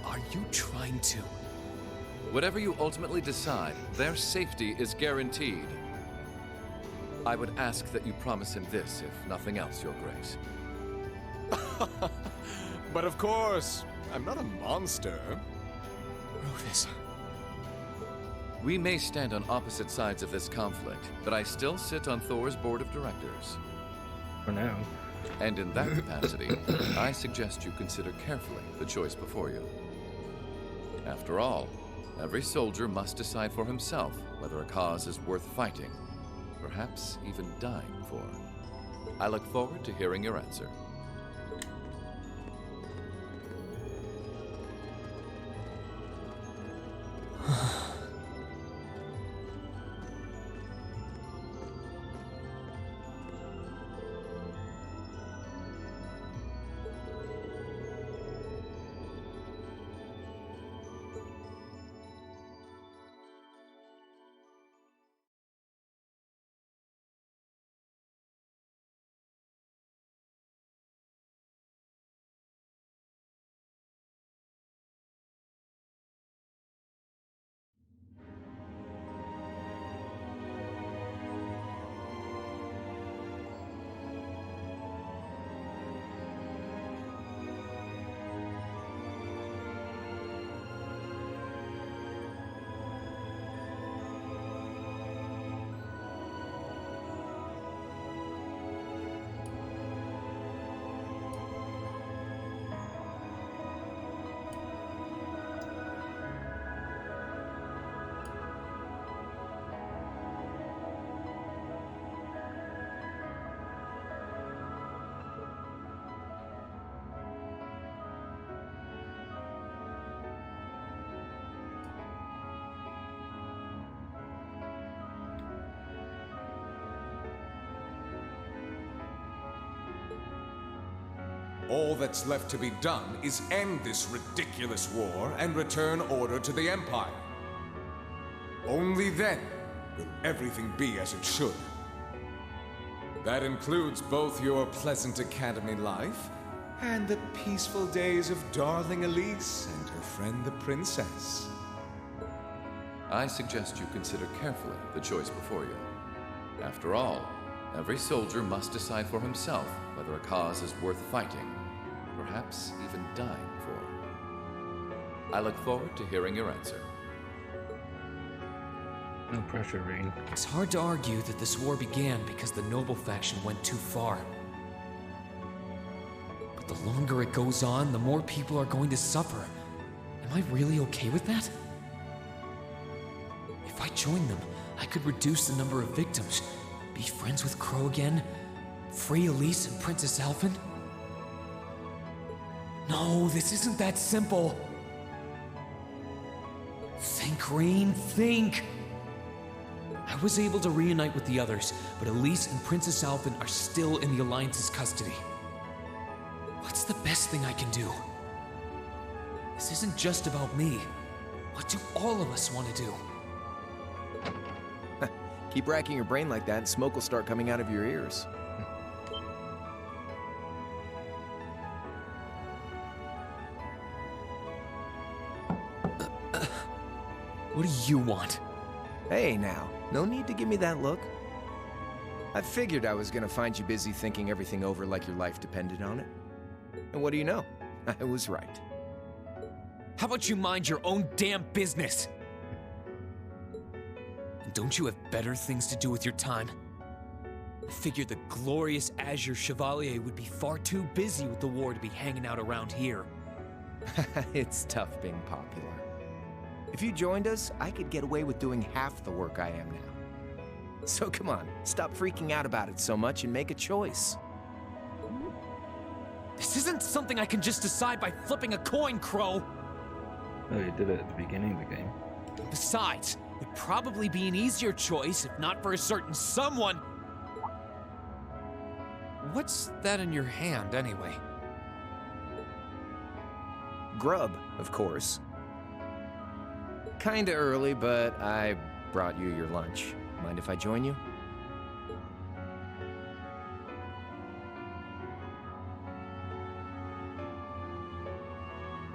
Are you trying to? Whatever you ultimately decide, their safety is guaranteed. I would ask that you promise him this, if nothing else, Your Grace. But of course, I'm not a monster. Rufus. We may stand on opposite sides of this conflict, but I still sit on Thor's board of directors. For now. And in that capacity, I suggest you consider carefully the choice before you. After all, every soldier must decide for himself whether a cause is worth fighting, perhaps even dying for. I look forward to hearing your answer. All that's left to be done is end this ridiculous war and return order to the Empire. Only then will everything be as it should. That includes both your pleasant academy life and the peaceful days of darling Elise and her friend the princess. I suggest you consider carefully the choice before you. After all, every soldier must decide for himself whether a cause is worth fighting, perhaps even dying for. I look forward to hearing your answer. No pressure, Rain. It's hard to argue that this war began because the noble faction went too far. But the longer it goes on, the more people are going to suffer. Am I really okay with that? If I joined them, I could reduce the number of victims, be friends with Crow again, free Elise and Princess Alphen. No, this isn't that simple. Think, Rain, think! I was able to reunite with the others, but Elise and Princess Alphen are still in the Alliance's custody. What's the best thing I can do? This isn't just about me. What do all of us want to do? Keep racking your brain like that, and smoke will start coming out of your ears. What do you want? Hey now, no need to give me that look. I figured I was gonna find you busy thinking everything over like your life depended on it. And what do you know? I was right. How about you mind your own damn business? And don't you have better things to do with your time? I figured the glorious Azure Chevalier would be far too busy with the war to be hanging out around here. It's tough being popular. If you joined us, I could get away with doing half the work I am now. So come on, stop freaking out about it so much and make a choice. This isn't something I can just decide by flipping a coin, Crow! Oh, you did it at the beginning of the game. Besides, it'd probably be an easier choice if not for a certain someone. What's that in your hand, anyway? Grub, of course. Kinda early, but I brought you your lunch. Mind if I join you?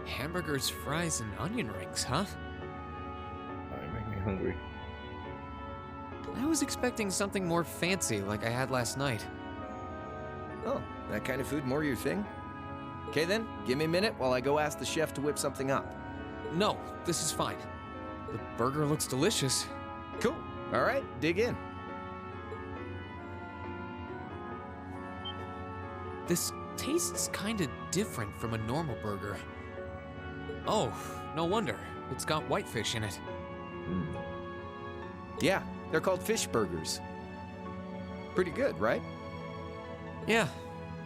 Hamburgers, fries, and onion rings, huh? Oh, you make me hungry. I was was expecting something more fancy like I had last night. Oh, that kind of food more your thing? Okay then, give me a minute while I go ask the chef to whip something up. No, this is fine. The burger looks delicious. Cool. All right, dig in. This tastes kinda different from a normal burger. Oh, no wonder. It's got whitefish in it. Yeah, they're called fish burgers. Pretty good, right? Yeah,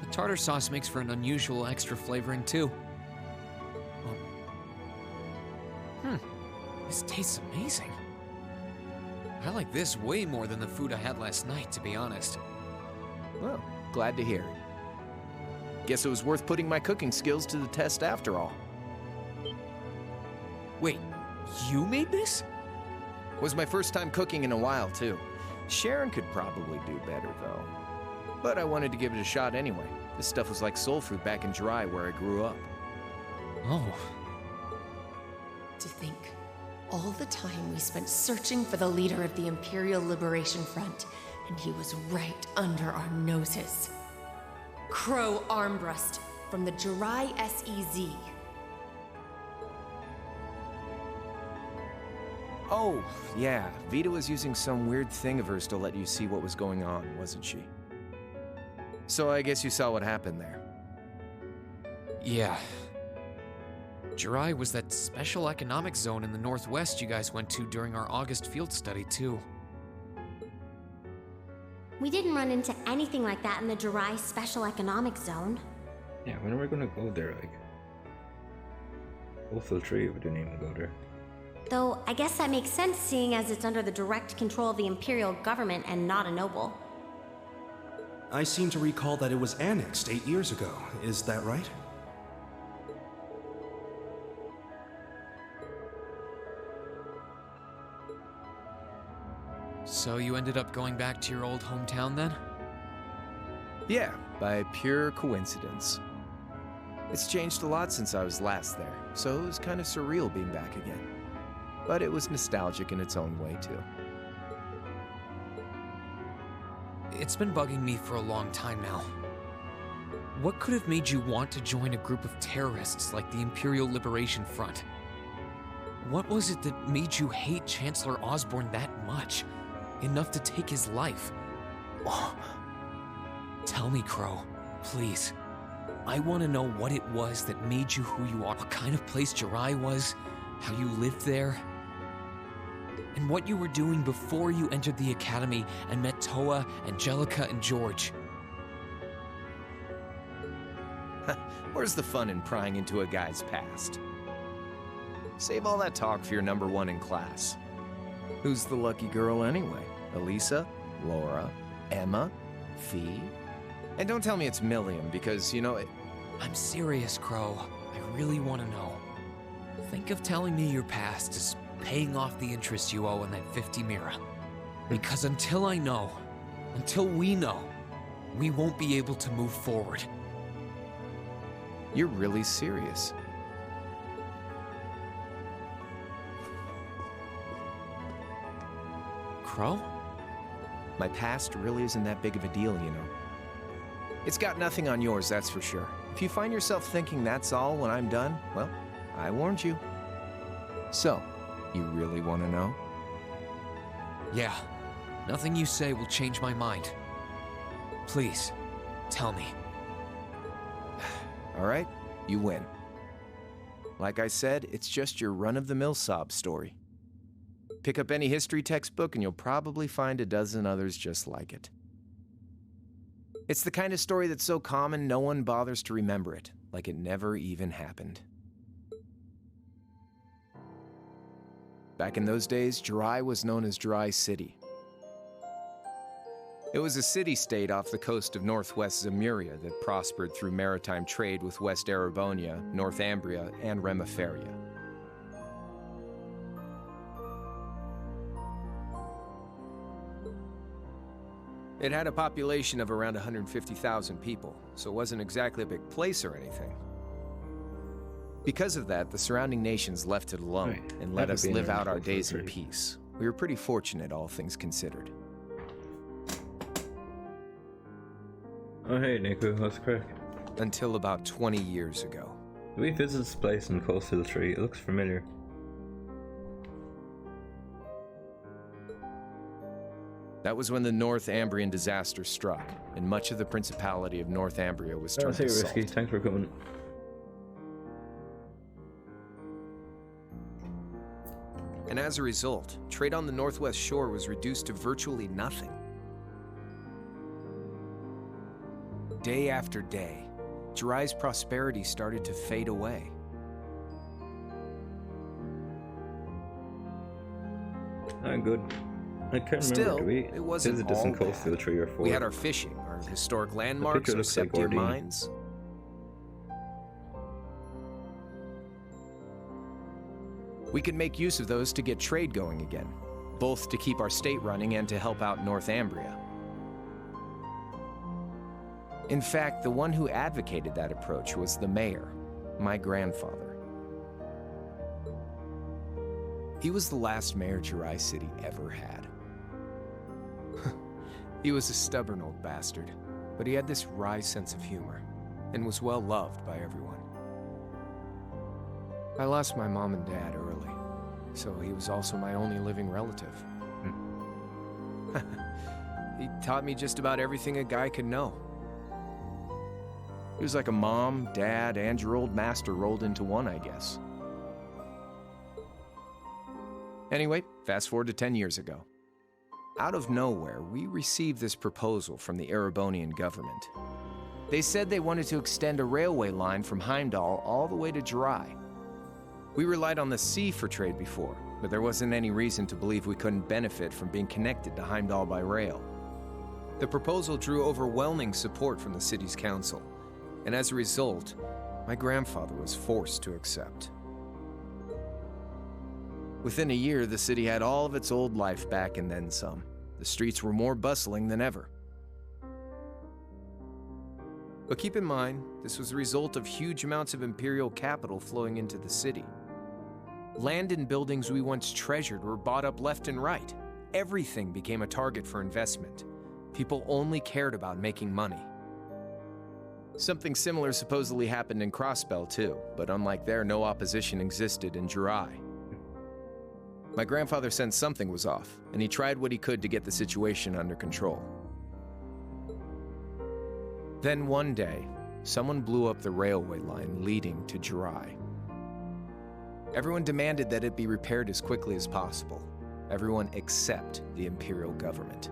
the tartar sauce makes for an unusual extra flavoring too. This tastes amazing. I like this way more than the food I had last night, to be honest. Well, glad to hear it. Guess it was worth putting my cooking skills to the test after all. Wait, you made this? Was my first time cooking in a while, too. Sharon could probably do better, though. But I wanted to give it a shot anyway. This stuff was like soul food back in Jirai, where I grew up. Oh. To think, all the time we spent searching for the leader of the Imperial Liberation Front, and he was right under our noses. Crow Armbrust from the Jirai SEZ. Oh, yeah. Vita was using some weird thing of hers to let you see what was going on, wasn't she? So I guess you saw what happened there. Yeah. Jirai was that special economic zone in the northwest you guys went to during our August field study, too. We didn't run into anything like that in the Jirai Special Economic Zone. Yeah, when are we gonna go there, like? Both 3, we didn't even go there. Though, I guess that makes sense seeing as it's under the direct control of the Imperial government and not a noble. I seem to recall that it was annexed 8 years ago. Is that right? So you ended up going back to your old hometown then? Yeah, by pure coincidence. It's changed a lot since I was last there, so it was kind of surreal being back again. But it was nostalgic in its own way, too. It's been bugging me for a long time now. What could have made you want to join a group of terrorists like the Imperial Liberation Front? What was it that made you hate Chancellor Osborne that much? Enough to take his life? Oh. Tell me, Crow, please. I want to know what it was that made you who you are, what kind of place Jirai was, how you lived there, and what you were doing before you entered the academy and met Toa, Angelica, and George. Where's the fun in prying into a guy's past? Save all that talk for your number 1 in class. Who's the lucky girl anyway? Elisa? Laura? Emma? Fee? And don't tell me it's Milliam, because, you know, I'm serious, Crow. I really want to know. Think of telling me your past as paying off the interest you owe on that 50 Mira. Because until I know, until we know, we won't be able to move forward. You're really serious. Crow? My past really isn't that big of a deal, you know. It's got nothing on yours, that's for sure. If you find yourself thinking that's all when I'm done, well, I warned you. So, you really want to know? Yeah. Nothing you say will change my mind. Please, tell me. All right, you win. Like I said, it's just your run-of-the-mill sob story. Pick up any history textbook and you'll probably find a dozen others just like it. It's the kind of story that's so common no one bothers to remember it, like it never even happened. Back in those days, Jirai was known as Jirai City. It was a city-state off the coast of northwest Zemuria that prospered through maritime trade with West Erebonia, North Ambria, and Remiferia. It had a population of around 150,000 people, so it wasn't exactly a big place or anything. Because of that, the surrounding nations left it alone and let us live out our days in peace. We were pretty fortunate, all things considered. Oh hey Nico, what's the crack? Until about 20 years ago. Did we visit this place in Coastal Tree? It looks familiar. That was when the Northumbrian disaster struck, and much of the Principality of Northumbria was turned to salt. Risky, thanks for coming. And as a result, trade on the northwest shore was reduced to virtually nothing. Day after day, Jiraiya's prosperity started to fade away. Good. I can't Still, remember. it wasn't visit this in all Coastal bad. 3 or 4? We had our fishing, our historic landmarks, our looks like septier Ordine. mines. We could make use of those to get trade going again, both to keep our state running and to help out Northumbria. In fact, the one who advocated that approach was the mayor, my grandfather. He was the last mayor Jiraiya City ever had. He was a stubborn old bastard, but he had this wry sense of humor and was well loved by everyone. I lost my mom and dad early, so he was also my only living relative. He taught me just about everything a guy could know. He was like a mom, dad, and your old master rolled into one, I guess. Anyway, fast forward to 10 years ago. Out of nowhere, we received this proposal from the Erebonian government. They said they wanted to extend a railway line from Heimdall all the way to Jiraiya. We relied on the sea for trade before, but there wasn't any reason to believe we couldn't benefit from being connected to Heimdall by rail. The proposal drew overwhelming support from the city's council, and as a result, my grandfather was forced to accept. Within a year, the city had all of its old life back and then some. The streets were more bustling than ever. But keep in mind, this was the result of huge amounts of imperial capital flowing into the city. Land and buildings we once treasured were bought up left and right. Everything became a target for investment. People only cared about making money. Something similar supposedly happened in Crossbell too, but unlike there, no opposition existed in Jiraiya. My grandfather sensed something was off, and he tried what he could to get the situation under control. Then one day, someone blew up the railway line leading to Jiraiya. Everyone demanded that it be repaired as quickly as possible. Everyone except the imperial government.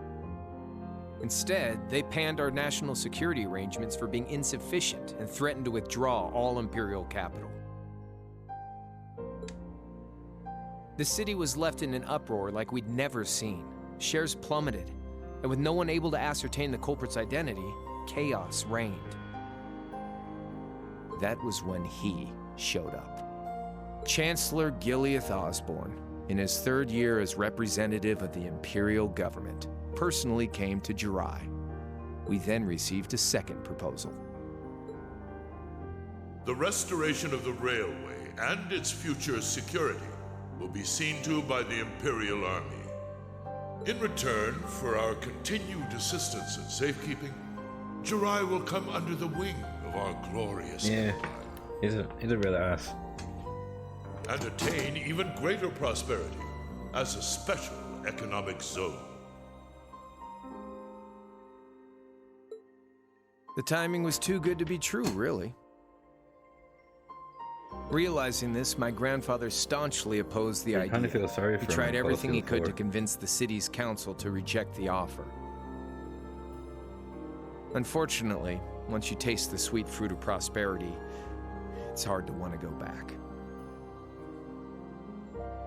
Instead, they panned our national security arrangements for being insufficient and threatened to withdraw all imperial capital. The city was left in an uproar like we'd never seen. Shares plummeted, and with no one able to ascertain the culprit's identity, chaos reigned. That was when he showed up. Chancellor Gileath Osborne, in his third year as representative of the imperial government, personally came to Jiraiya. We then received a second proposal. The restoration of the railway and its future security will be seen to by the Imperial Army. In return for our continued assistance in safekeeping, Jiraiya will come under the wing of our glorious empire. He's a real ass. And attain even greater prosperity as a special economic zone. The timing was too good to be true, really. Realizing this, my grandfather staunchly opposed the idea. I kind of feel sorry for He him. tried everything he could to before. convince the city's council to reject the offer. Unfortunately, once you taste the sweet fruit of prosperity, it's hard to want to go back.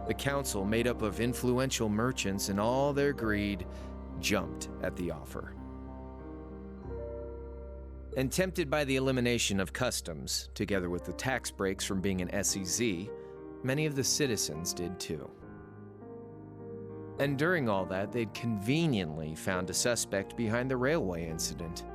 The council, made up of influential merchants and all their greed, jumped at the offer. And tempted by the elimination of customs, together with the tax breaks from being an SEZ, many of the citizens did too. And during all that, they'd conveniently found a suspect behind the railway incident.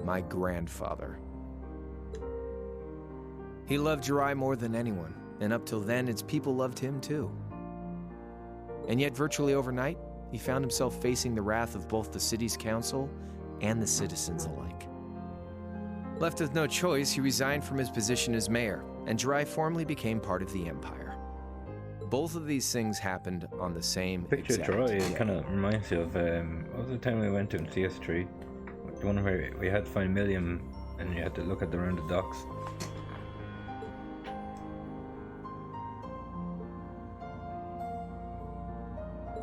my grandfather. He loved Jirai more than anyone, and up till then, its people loved him too. And yet, virtually overnight, he found himself facing the wrath of both the city's council and the citizens alike. Left with no choice, he resigned from his position as mayor, and Jirai formally became part of the Empire. Both of these things happened on the same Picture exact Jirai, day. it kind of reminds you of, what was the time we went to in CS3? The one where we had to find Milliam and you had to look at around the docks.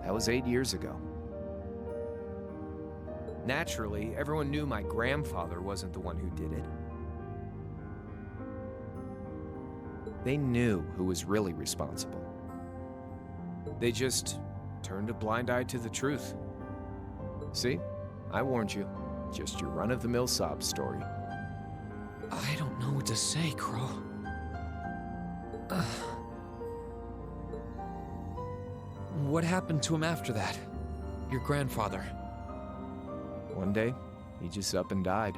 That was 8 years ago. Naturally, everyone knew my grandfather wasn't the one who did it. They knew who was really responsible. They just turned a blind eye to the truth. See? I warned you. Just your run-of-the-mill sob story. I don't know what to say, Crow. What happened to him after that? Your grandfather? One day, he just up and died.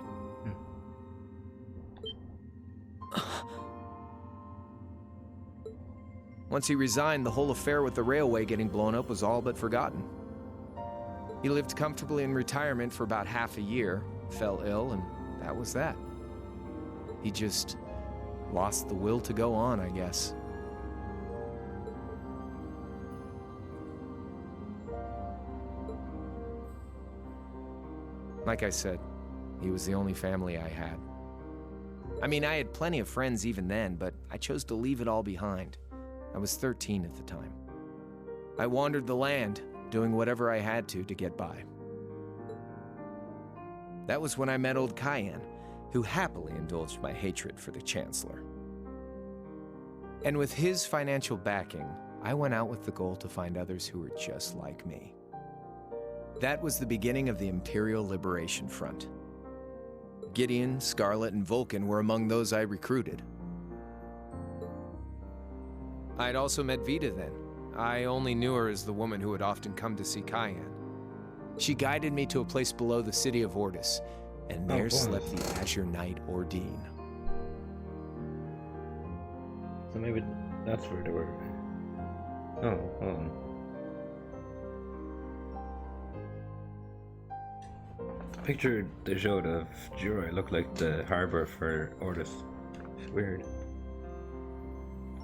Once he resigned, the whole affair with the railway getting blown up was all but forgotten. He lived comfortably in retirement for about half a year, fell ill, and that was that. He just lost the will to go on, I guess. Like I said, he was the only family I had. I mean, I had plenty of friends even then, but I chose to leave it all behind. I was 13 at the time. I wandered the land, doing whatever I had to get by. That was when I met old Cayenne, who happily indulged my hatred for the Chancellor. And with his financial backing, I went out with the goal to find others who were just like me. That was the beginning of the Imperial Liberation Front. Gideon, Scarlet, and Vulcan were among those I recruited. I'd also met Vita then. I only knew her as the woman who would often come to see Cayenne. She guided me to a place below the city of Ordis, and there slept the Azure Knight Ordine. So maybe that's where they were. Oh, hold on. The picture they showed of Jirai looked like the harbor for Ordis. It's weird.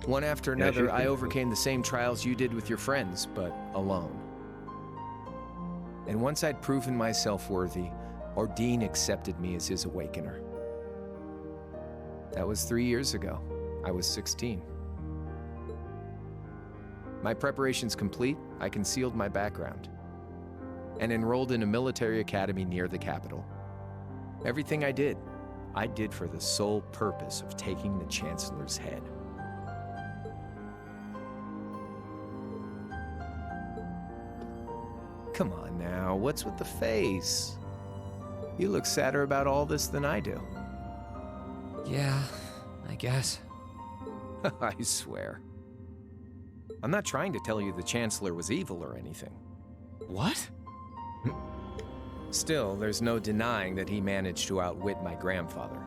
One after another, I overcame the same trials you did with your friends, but alone. And once I'd proven myself worthy, Ordine accepted me as his awakener. That was 3 years ago. I was 16. My preparations complete, I concealed my background and enrolled in a military academy near the capital. Everything I did for the sole purpose of taking the Chancellor's head. Come on now, what's with the face? You look sadder about all this than I do. Yeah, I guess. I swear. I'm not trying to tell you the Chancellor was evil or anything. What? Still, there's no denying that he managed to outwit my grandfather.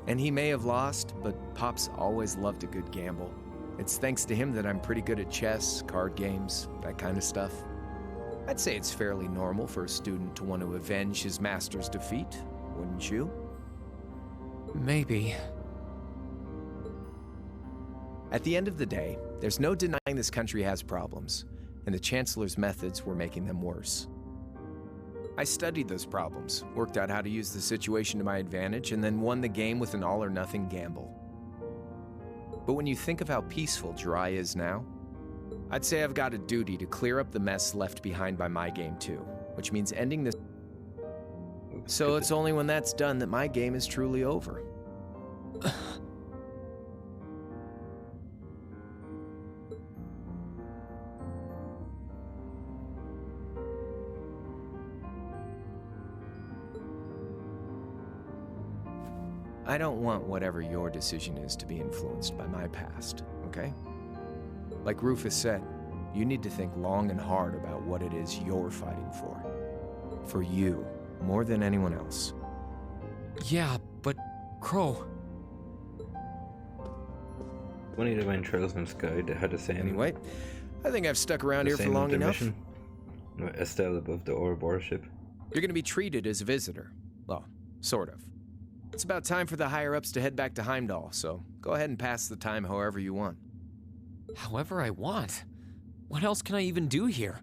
And he may have lost, but Pop's always loved a good gamble. It's thanks to him that I'm pretty good at chess, card games, that kind of stuff. I'd say it's fairly normal for a student to want to avenge his master's defeat, wouldn't you? Maybe. At the end of the day, there's no denying this country has problems, and the Chancellor's methods were making them worse. I studied those problems, worked out how to use the situation to my advantage, and then won the game with an all-or-nothing gamble. But when you think of how peaceful Jirai is now, I'd say I've got a duty to clear up the mess left behind by my game too, which means ending this. So it's only when that's done that my game is truly over. I don't want whatever your decision is to be influenced by my past, okay? Like Rufus said, you need to think long and hard about what it is you're fighting for. For you, more than anyone else. Yeah, but Crow. Funny the Ventralsman's Guide had the same. Anyway, I think I've stuck around here for long enough. Estelle above the Ouroboros ship. You're gonna be treated as a visitor. Well, sort of. It's about time for the higher-ups to head back to Heimdall, so go ahead and pass the time however you want. However I want? What else can I even do here?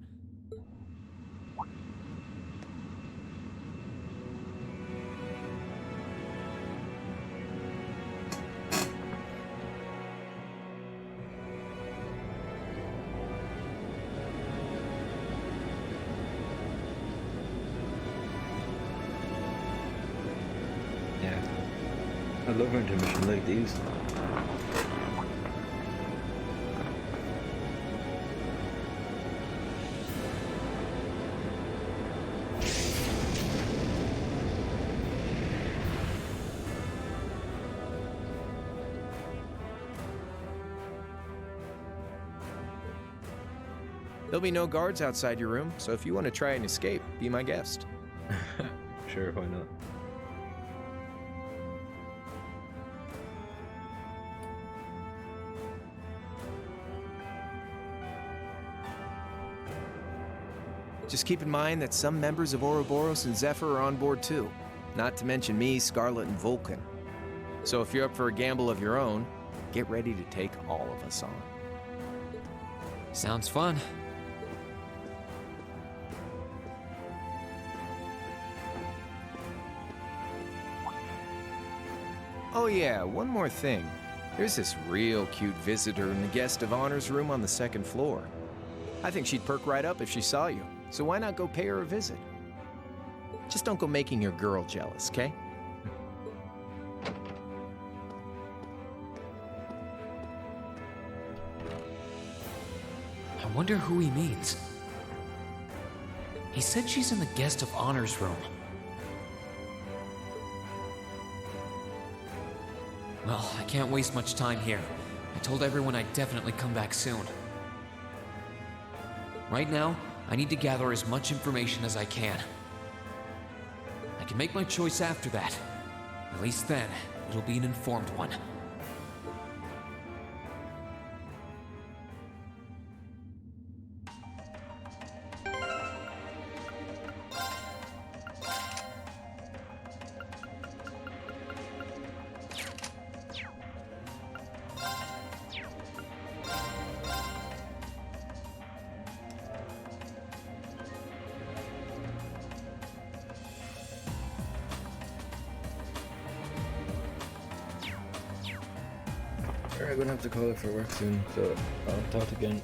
Yeah. I love intermission like these. There'll be no guards outside your room, so if you want to try and escape, be my guest. Sure, why not? Just keep in mind that some members of Ouroboros and Zephyr are on board too. Not to mention me, Scarlet, and Vulcan. So if you're up for a gamble of your own, get ready to take all of us on. Sounds fun. Oh yeah, one more thing. There's this real cute visitor in the guest of honor's room on the second floor. I think she'd perk right up if she saw you, so why not go pay her a visit? Just don't go making your girl jealous, okay? I wonder who he means. He said she's in the guest of honor's room. Well, I can't waste much time here. I told everyone I'd definitely come back soon. Right now, I need to gather as much information as I can. I can make my choice after that. At least then, it'll be an informed one. I'm gonna have to call it for work soon, so I'll talk again.